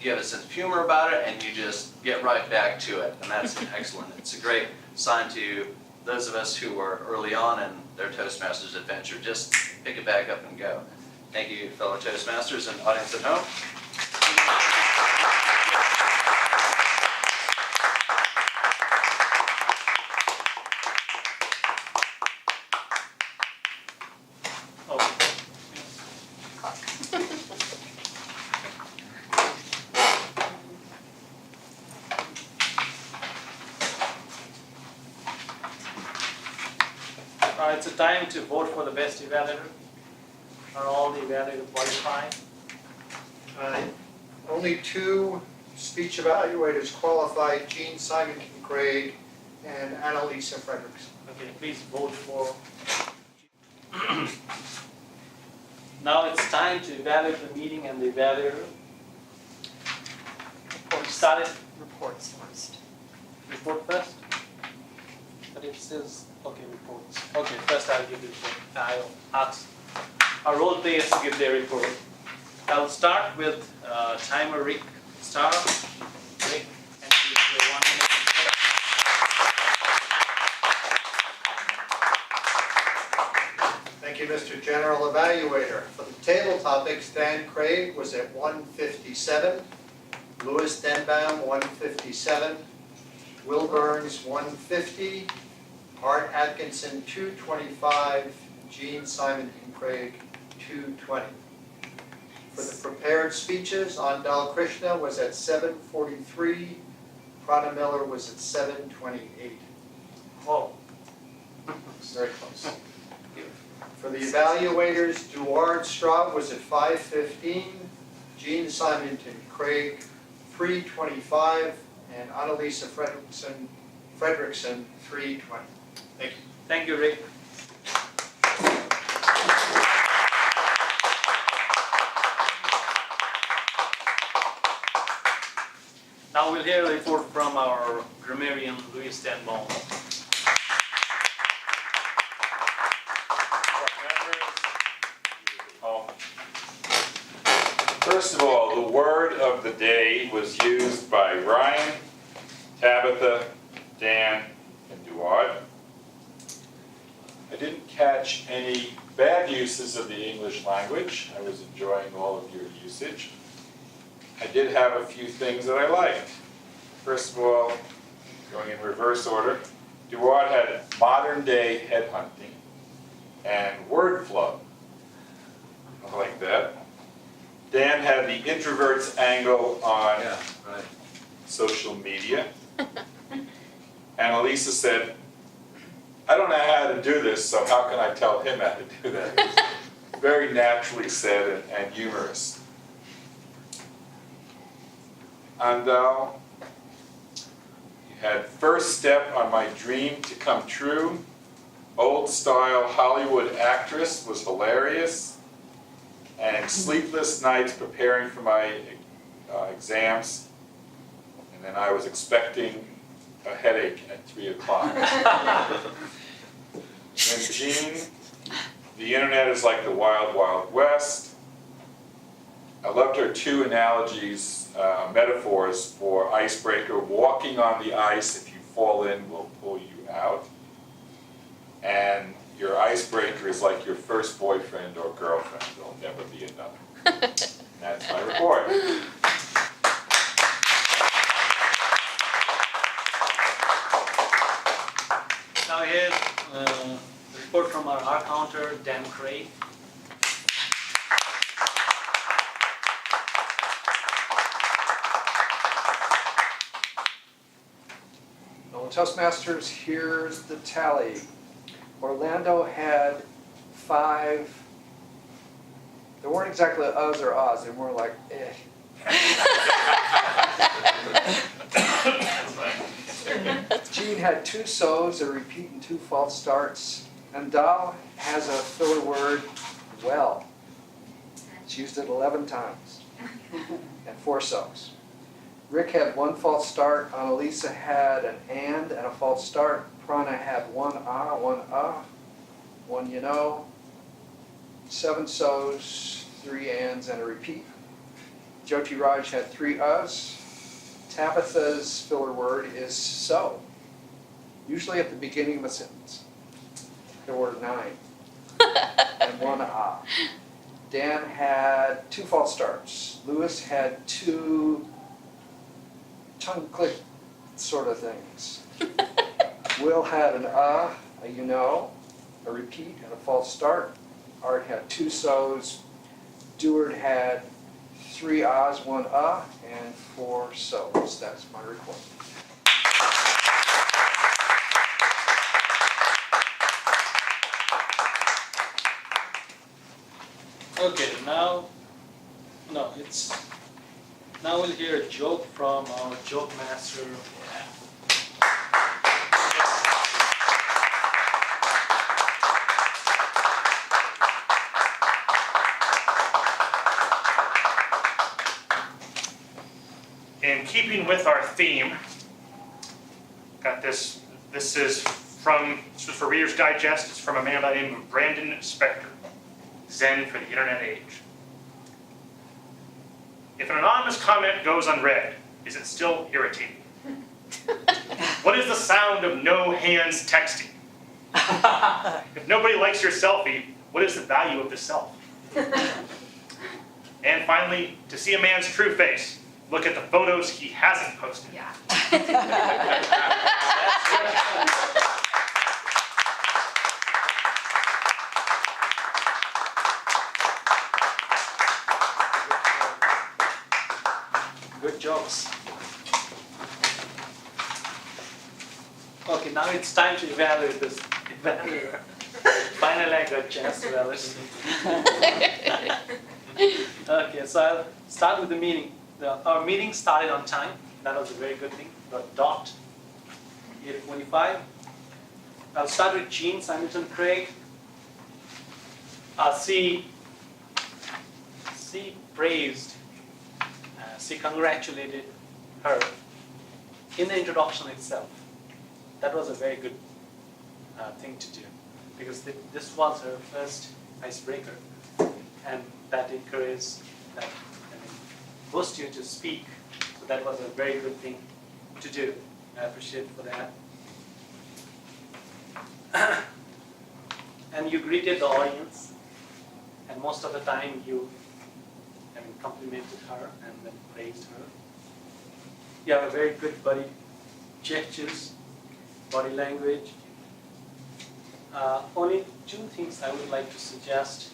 you have a sense of humor about it, and you just get right back to it. And that's excellent. It's a great sign to those of us who are early on in their Toastmasters adventure. Just pick it back up and go. Thank you, fellow Toastmasters and audience at home. it's a time to vote for the best evaluator. Are all the evaluators qualified? Only 2 speech evaluators qualified, Jean Symington Craig and Annalisa Fredericks. Okay, please vote for. Now it's time to evaluate the meeting and the evaluator. We started Reports first. report first. But it says, okay, reports. Okay, first I'll give the report. I'll ask our role players to give their report. I'll start with timer Rick Star. Rick, and give the 1 minute report. Thank you, Mr. General Evaluator. For the table topics, Dan Craig was at 157, Louis Denbaum 157, Will Burns 150, Art Atkinson 225, Jean Symington Craig 220. For the prepared speeches, Andal Krishna was at 743, Prana Miller was at 728. Whoa. Very close. For the evaluators, Duard Straub was at 515, Jean Symington Craig 325, and Annalisa Fredrickson 320. Thank you. Thank you, Rick. Now we'll hear a report from our grammarian, Louis Denbaum. First of all, the word of the day was used by Ryan, Tabitha, Dan, and Duard. I didn't catch any bad uses of the English language. I was enjoying all of your usage. I did have a few things that I liked. First of all, going in reverse order, Duard had modern day headhunting and word flow. I like that. Dan had the introvert's angle on social media. And Elisa said, I don't know how to do this, so how can I tell him how to do that? It was very naturally said and humorous. And you had first step on my dream to come true. Old style Hollywood actress was hilarious. And sleepless nights preparing for my exams. And then I was expecting a headache at 3 o'clock. And Jean, the internet is like the wild, wild west. I loved her 2 analogies, metaphors for icebreaker. Walking on the ice, if you fall in, will pull you out. And your icebreaker is like your first boyfriend or girlfriend. There'll never be another. That's my report. Now here's a report from our art counter, Dan Craig. Well, Toastmasters, here's the tally. Orlando had 5, they weren't exactly uhs or ahs, they were more like eh. Jean had 2 so's, a repeat and 2 false starts. And Dal has a filler word, well. It's used it 11 times. And 4 so's. Rick had 1 false start, Annalisa had an and a false start. Prana had 1 ah, 1 1 you know, 7 so's, 3 ands, and a repeat. Jyoti Raj had 3 uhs. Tabitha's filler word is so, usually at the beginning of a sentence. There were 9, and 1 ah. Dan had 2 false starts. Louis had 2 tongue click sort of things. Will had an a you know, a repeat and a false start. Art had 2 so's. Duard had 3 ahs, 1 and 4 so's. That's my report. Okay, now we'll hear a joke from our joke master. In keeping with our theme, got this. This is for Reader's Digest. It's from a man by the name of Brandon Spector. Zen for the internet age. If an anonymous comment goes unread, is it still irritating? What is the sound of no hands texting? If nobody likes your selfie, what is the value of the self? And finally, to see a man's true face, look at the photos he hasn't posted. Yeah. Good jokes. Okay, now it's time to evaluate this. Finally, I got a chance to evaluate. Okay, so I'll start with the meeting. Our meeting started on time. That was a very good thing. The dot, 8:45. I'll start with Jean Symington Craig. She praised, she congratulated her in the introduction itself. That was a very good thing to do, because this was her first icebreaker, and that encouraged, that pushed you to speak. So that was a very good thing to do. I appreciate for that. And you greeted the audience, and most of the time you complimented her and then praised her. You have a very good body gestures, body language. Only two things I would like to suggest,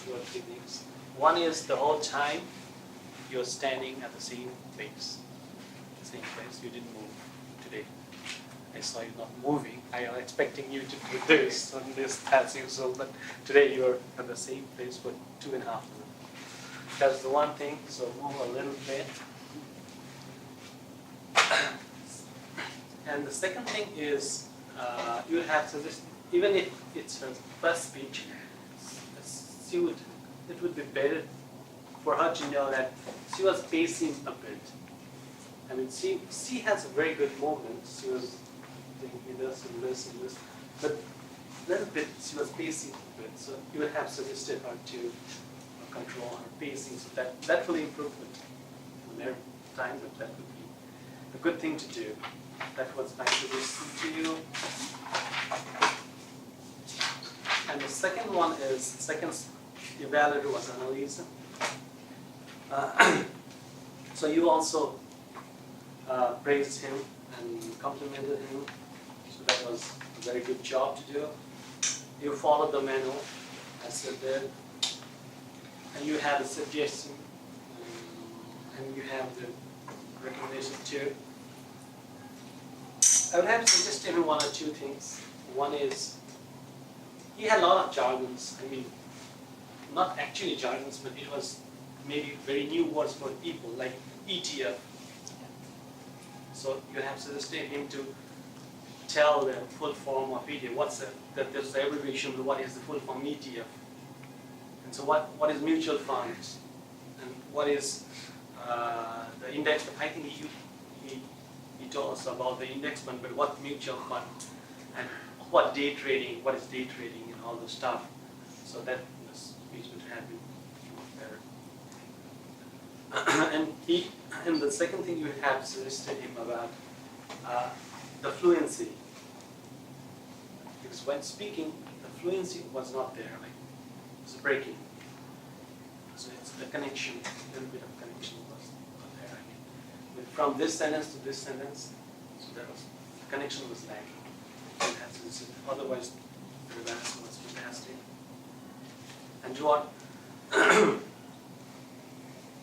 2 or 3 things. One is the whole time you're standing at the same place. You didn't move today. I saw you not moving. I am expecting you to do this and this as usual, but today you're at the same place for 2.5 minutes. That's the one thing, so move a little bit. And the second thing is, you have to just, even if it's her first speech, it would be better for her to know that she was pacing a bit. I mean, she has a very good movement. She was doing this and this and this, but a little bit she was pacing a bit. So you would have suggested her to control her pacing, so that will improve with their time, but that would be a good thing to do. That was nice to listen to you. And the second one is, second evaluator was Annalisa. So you also praised him and complimented him, so that was a very good job to do. You followed the manual, as you did, and you had a suggestion, and you have the recommendation too. I would have suggested him 1 or 2 things. One is, he had a lot of jargons. I mean, not actually jargons, but it was maybe very new words for people, like ETF. So you have suggested him to tell the full form of ETF. There's the abbreviation of what is the full form ETF. And so what is mutual funds? And what is the index? I think he told us about the index fund, but what mutual fund? And what day trading, what is day trading and all those stuff. So that the speech would have been better. And the second thing you have suggested him about the fluency. Because when speaking, the fluency was not there, like it was breaking. So it's the connection, a little bit of connection was not there. I mean, but from this sentence to this sentence, so the connection was lacking. Otherwise, the balance was fantastic. And Joan,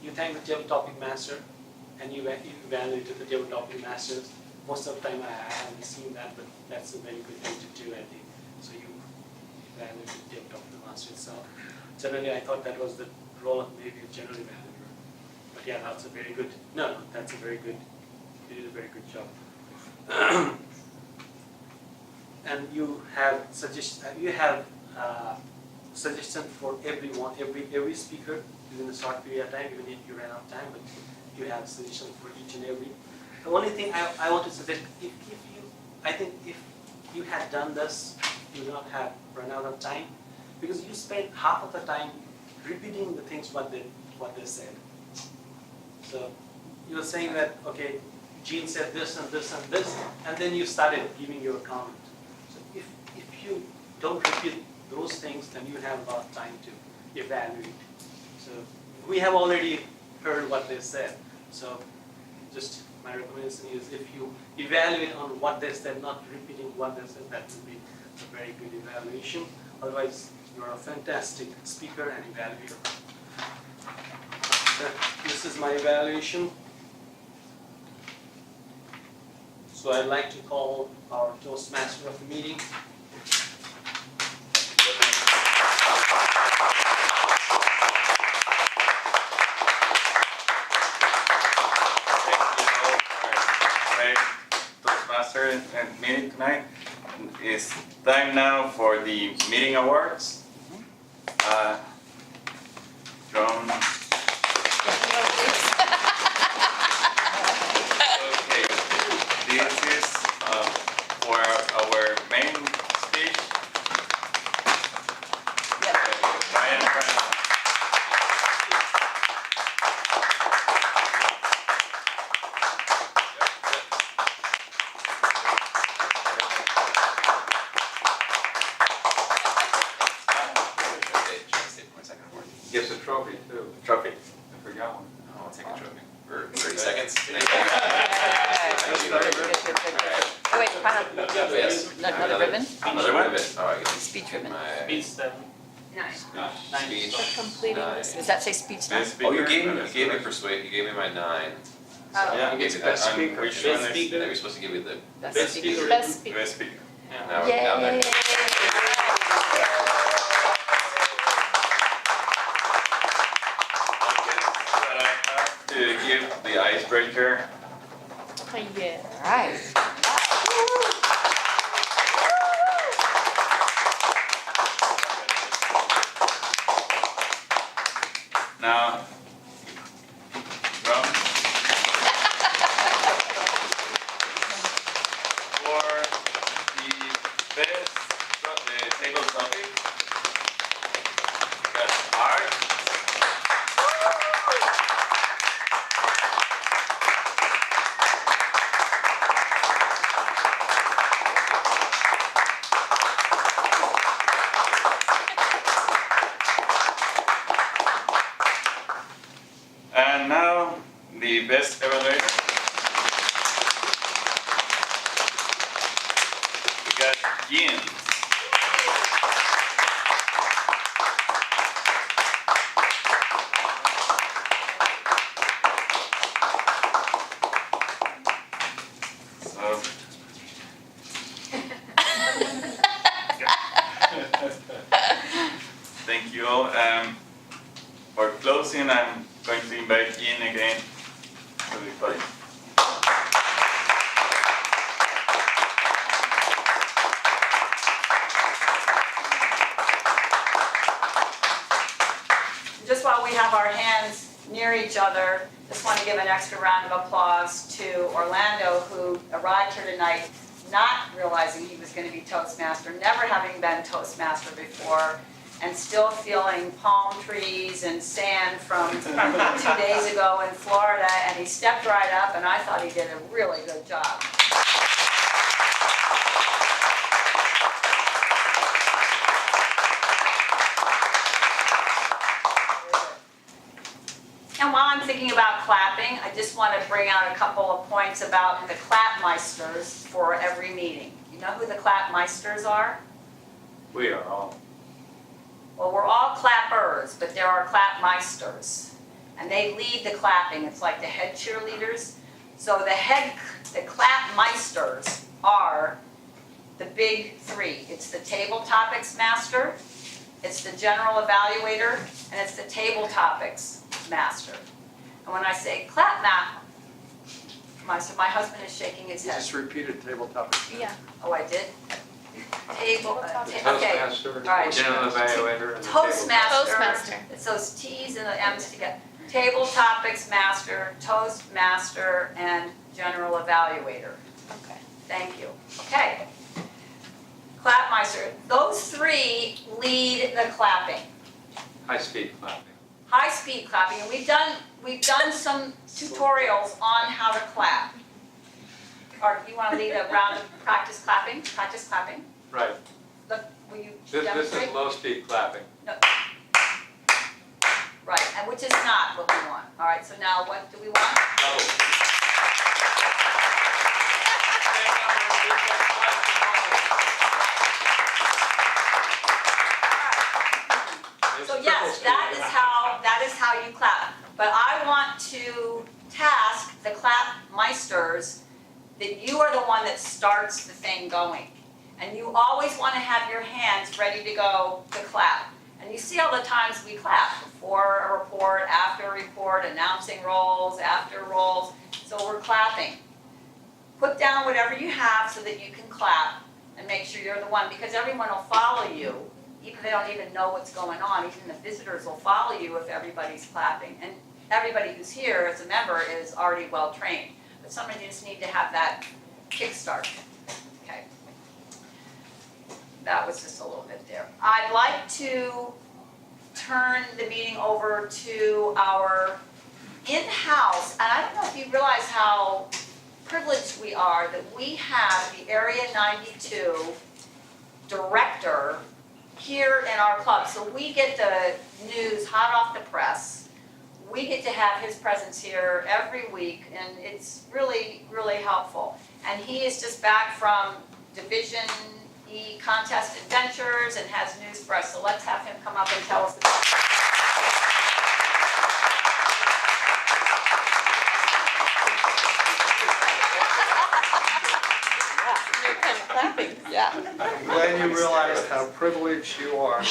you thank the table topic master, and you evaluated the table topic masters. Most of the time I haven't seen that, but that's a very good thing to do, I think. So you evaluate the depth of the mastery. So generally, I thought that was the role of maybe a general evaluator. But yeah, that's a very good. No, that's a very good. You did a very good job. And you have suggestion for everyone, every speaker within a short period of time, even if you ran out of time, but you have suggestion for each and every. The only thing I want to suggest, I think if you had done this, you would not have run out of time, because you spent half of the time repeating the things what they said. So you were saying that, okay, Jean said this and this and this, and then you started giving your comment. So if you don't repeat those things, then you have a lot of time to evaluate. So we have already heard what they said. So just my recommendation is if you evaluate on what they said, not repeating what they said, that would be a very good evaluation. Otherwise, you are a fantastic speaker and evaluator. This is my evaluation. So I'd like to call our Toastmaster of the meeting. Toastmaster and meeting tonight. It's time now for the meeting awards. John. Okay, this is for our main speech. Ryan. Gives a trophy too. Trophy. I forgot one. I'll take a trophy for 30 seconds. Oh wait, final, Yes. another ribbon? Another ribbon. Oh, I get Speech ribbon. my Speech 7. Nice. speech. completing nine. this. Does that say speech now? Best Oh, you speaker? gave me persuade. You gave me my 9. Oh. Yeah, You gave me that. Best speaker. Which Best one is speaker. Now you're supposed to give me the. Best speaker. Best speaker. best speaker? Now Yay! that. To give the icebreaker. Yeah. Right. Now, drum. For the best table topic, that's art. And now, the best evaluator. We got Jean. So. Thank you all. For closing, I'm going to invite Jean again to the podium. Just while we have our hands near each other, just want to give an extra round of applause to Orlando, who arrived here tonight not realizing he was going to be Toastmaster, never having been Toastmaster before, and still feeling palm trees and sand from 2 days ago in Florida, and he stepped right up, and I thought he did a really good job. And while I'm thinking about clapping, I just want to bring out a couple of points about the clapmeisters for every meeting. You know who the clapmeisters are? We are all. Well, we're all clappers, but there are clapmeisters. And they lead the clapping. It's like the head cheerleaders. So the clapmeisters are the big three. It's the table topics master, it's the general evaluator, and it's the table topics master. And when I say clap my husband is shaking his You head. just repeated table topic. Yeah. Oh, I did? Table, okay, Toastmaster, all right. general evaluator, and the Toastmaster. Toastmaster. It's those T's and the M's together. Table topics master, Toastmaster, and general evaluator. Okay. Thank you. Okay. Clapmeister. Those three lead the clapping. high-speed clapping. High-speed clapping, and we've done some tutorials on how to clap. Or you want to lead a round of practice clapping? Practice clapping? Right. Look, will you This demonstrate? is low-speed clapping. Right, and which is not what we want. All right, so now what do we want? Double speed. So yes, that is how you clap. But I want to task the clapmeisters that you are the one that starts the thing going. And you always want to have your hands ready to go to clap. And you see all the times we clap, before a report, after a report, announcing roles, after roles. So we're clapping. Put down whatever you have so that you can clap and make sure you're the one, because everyone will follow you, even if they don't even know what's going on. Even the visitors will follow you if everybody's clapping. And everybody who's here as a member is already well trained. But sometimes you just need to have that kickstart. Okay. That was just a little bit there. I'd like to turn the meeting over to our in-house, and I don't know if you realize how privileged we are that we have the Area 92 director here in our club. So we get the news hot off the press. We get to have his presence here every week, and it's really, really helpful. And he is just back from Division E Contest Adventures and has news for us. So let's have him come up and tell us about it. I'm glad you realized how privileged you are.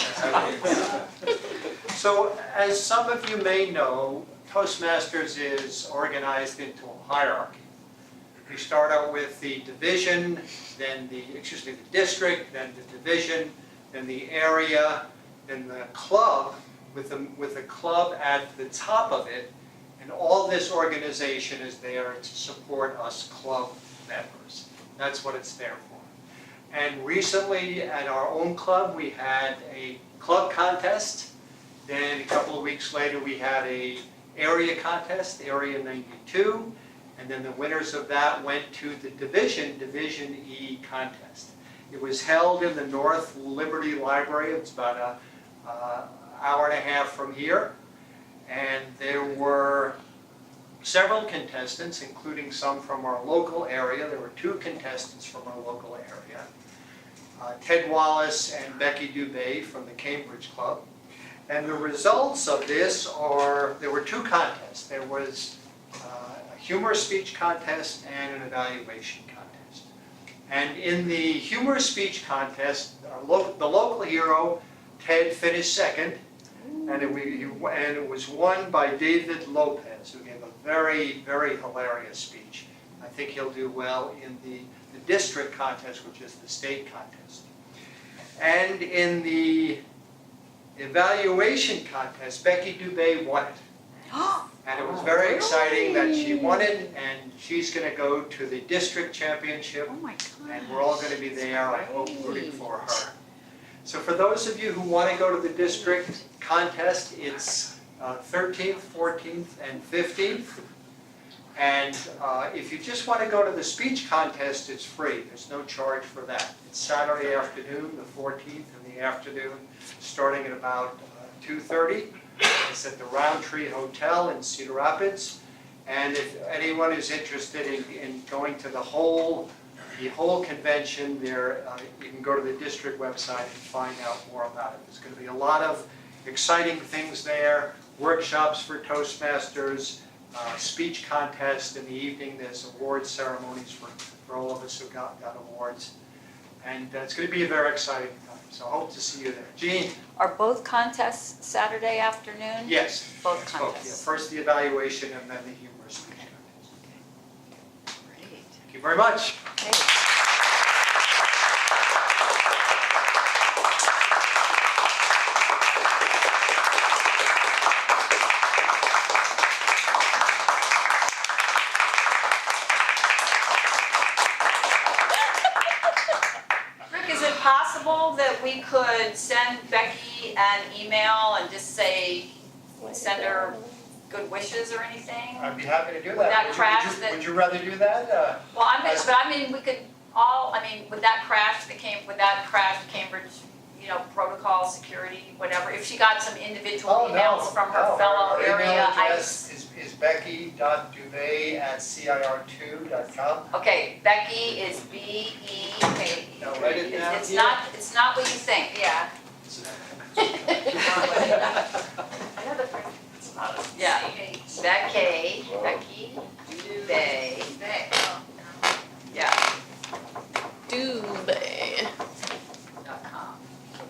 So, as some of you may know, Toastmasters is organized into a hierarchy. We start out with the division, then the district, then the division, then the area, then the club, with the club at the top of it, and all this organization is there to support us club members. That's what it's there for. And recently at our own club, we had a club contest. Then a couple of weeks later, we had a area contest, Area 92. And then the winners of that went to the Division E contest. It was held in the North Liberty Library. It's about an hour and a half from here. And there were several contestants, including some from our local area. There were 2 contestants from our local area. Ted Wallace and Becky Dubé from the Cambridge Club. And the results of this are, there were 2 contests. There was a humorous speech contest and an evaluation contest. And in the humorous speech contest, the local hero, Ted, finished second. And it was won by David Lopez, who gave a very, very hilarious speech. I think he'll do well in the district contest, which is the state contest. And in the evaluation contest, Becky Dubé won it. And it was very exciting that she won it, and she's going to go to the district championship. Oh my God. And we're all going to be there, I hope, rooting for her. So for those of you who want to go to the district contest, it's 13th, 14th, and 15th. And if you just want to go to the speech contest, it's free. There's no charge for that. It's Saturday afternoon, the 14th, in the afternoon, starting at about 2:30. It's at the Roundtree Hotel in Cedar Rapids. And if anyone is interested in going to the whole convention, there you can go to the district website and find out more about it. There's going to be a lot of exciting things there, workshops for Toastmasters, speech contest in the evening. There's award ceremonies for all of us who got awards. And it's going to be a very exciting time, so I hope to see you there. Jean? Are both contests Saturday afternoon? Yes. Both Yeah, contests. first the evaluation and then the humorous speech. Great. Thank you very much. Okay. Rick, is it possible that we could send Becky an email and just say, send her good wishes or anything? I'd be happy to do that. Would that Would you- crash would you- the- Would you rather do that? Well, As- but I mean, we could all, I mean, would that crash Cambridge, you know, protocol, security, whatever? If she got some individual Oh, no, emails from her no, fellow our email area address is becky.dubay@cir2.com. Okay, Becky is B-E-K. Now write it down It's here. it's not what you think. Yeah. Yeah, Becky, Dubay, yeah, .com.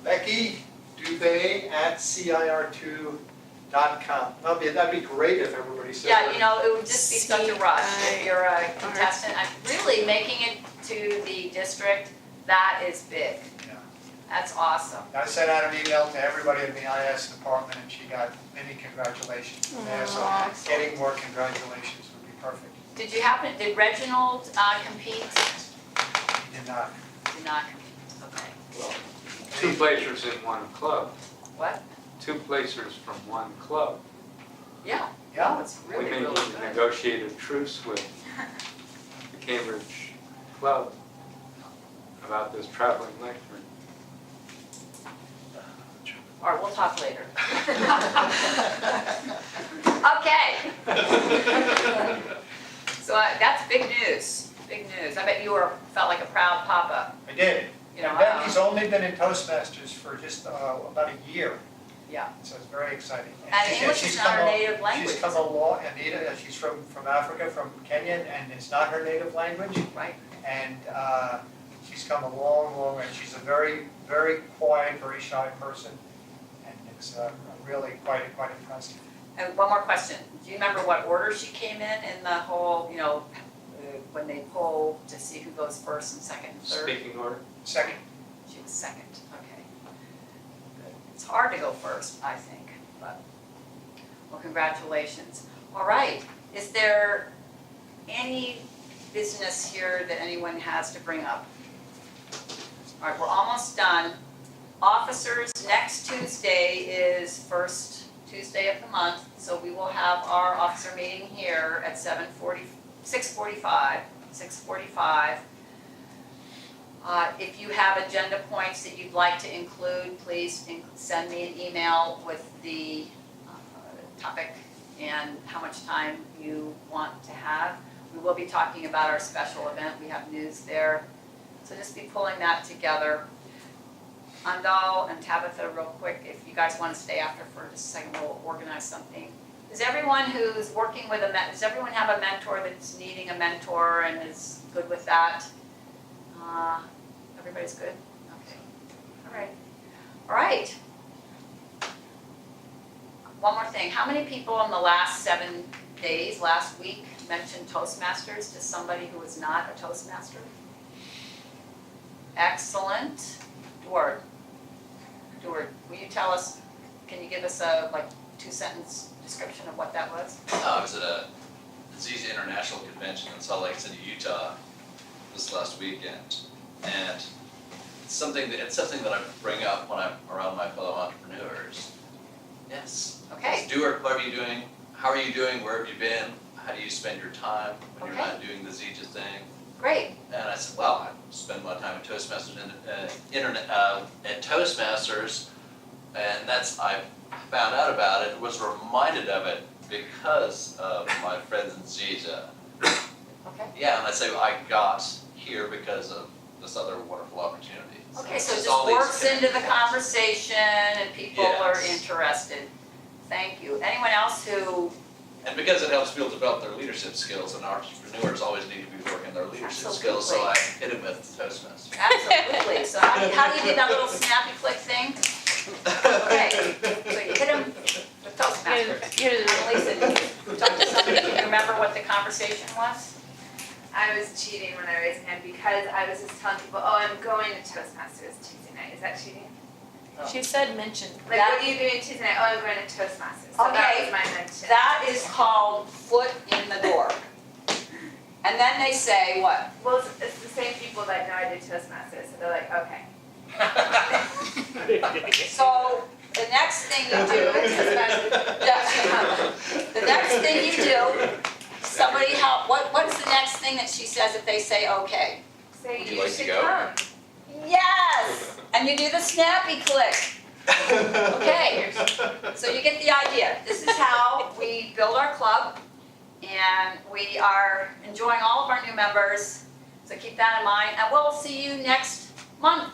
Becky Dubay@cir2.com. That'd be great if everybody said Yeah, that. you know, it would just be such a rush if you're a contestant. I'm really making it to the district, that is big. Yeah. That's awesome. I sent out an email to everybody in the IS department and she got many congratulations from there, so getting more congratulations would be perfect. Did Reginald compete? He did not. Did not compete, okay. Two placers in one club. What? Two placers from one club. Yeah, Yeah? it's We really, may really need to good. negotiate a truce with the Cambridge Club about this traveling lecturing. All right, we'll talk later. Okay. So that's big news, big news. I bet you felt like a proud papa. I did. You know, And Becky's only been in Toastmasters for just about a year. Yeah. So it's very exciting. And English she's is not her come a- native language. She's come along, Anita, she's from Africa, from Kenya, and it's not her native language. Right. And she's come a long, long way. She's a very, very quiet, very shy person. And it's really quite impressive. And one more question. Do you remember what order she came in the whole, you know, when they poll to see who goes first and second and third? Speaking order? Second. She was second, okay. Good. It's hard to go first, I think, but, well, congratulations. All right, is there any business here that anyone has to bring up? All right, we're almost done. Officers, next Tuesday is first Tuesday of the month, so we will have our officer meeting here at 6:45. If you have agenda points that you'd like to include, please send me an email with the topic and how much time you want to have. We will be talking about our special event, we have news there. So just be pulling that together. Andal and Tabitha, real quick, if you guys want to stay after for just a second, we'll organize something. Does everyone who's working with does everyone have a mentor that's needing a mentor and is good with that? Everybody's good? Okay. All right. One more thing. How many people in the last 7 days, last week, mentioned Toastmasters to somebody who was not a Toastmaster? Excellent. Duard, will you tell us, can you give us a 2-sentence description of what that was? I was at a Aziza International Convention in Salt Lake City, Utah this last weekend. And it's something that I bring up when I'm around my fellow entrepreneurs. Yes. Okay. Stuart, what are you doing? How are you doing? Where have you been? How do you spend your time when you're Okay. not doing the Zija thing? Great. And I said, well, I spend my time at Toastmasters at Toastmasters, and I found out about it, was reminded of it because of my friends in Zija. Okay. Yeah, and I say, well, I got here because of this other wonderful opportunity. Okay, so it it's all just these works into the connections. conversation and people are Yes. interested. Thank you. Anyone else who And because it helps people develop their leadership skills, and entrepreneurs always need to be working their leadership skills, so I hit them with Toastmasters. Absolutely. So how do you do that little snappy click thing? Okay, so you hit them with Toastmasters. Lisa, talk to somebody, can you remember what the conversation was? I was cheating when I raised my hand because I was just telling people, oh, I'm going to Toastmasters Tuesday night. Is that cheating? She said mention. Like, what are you doing Tuesday night? Oh, I'm going to Toastmasters. So that Okay. was my mention. That is called foot in the door. And then they say what? Well, it's the same people that know I do Toastmasters, so they're like, okay. So the next thing you do, the next thing you do, somebody help, what's the next thing that she says if they say okay? Say Would you you like to should go? come. Yes! And you do the snappy click. Okay, so you get the idea. This is how we build our club, and we are enjoying all of our new members, so keep that in mind, and we'll see you next month.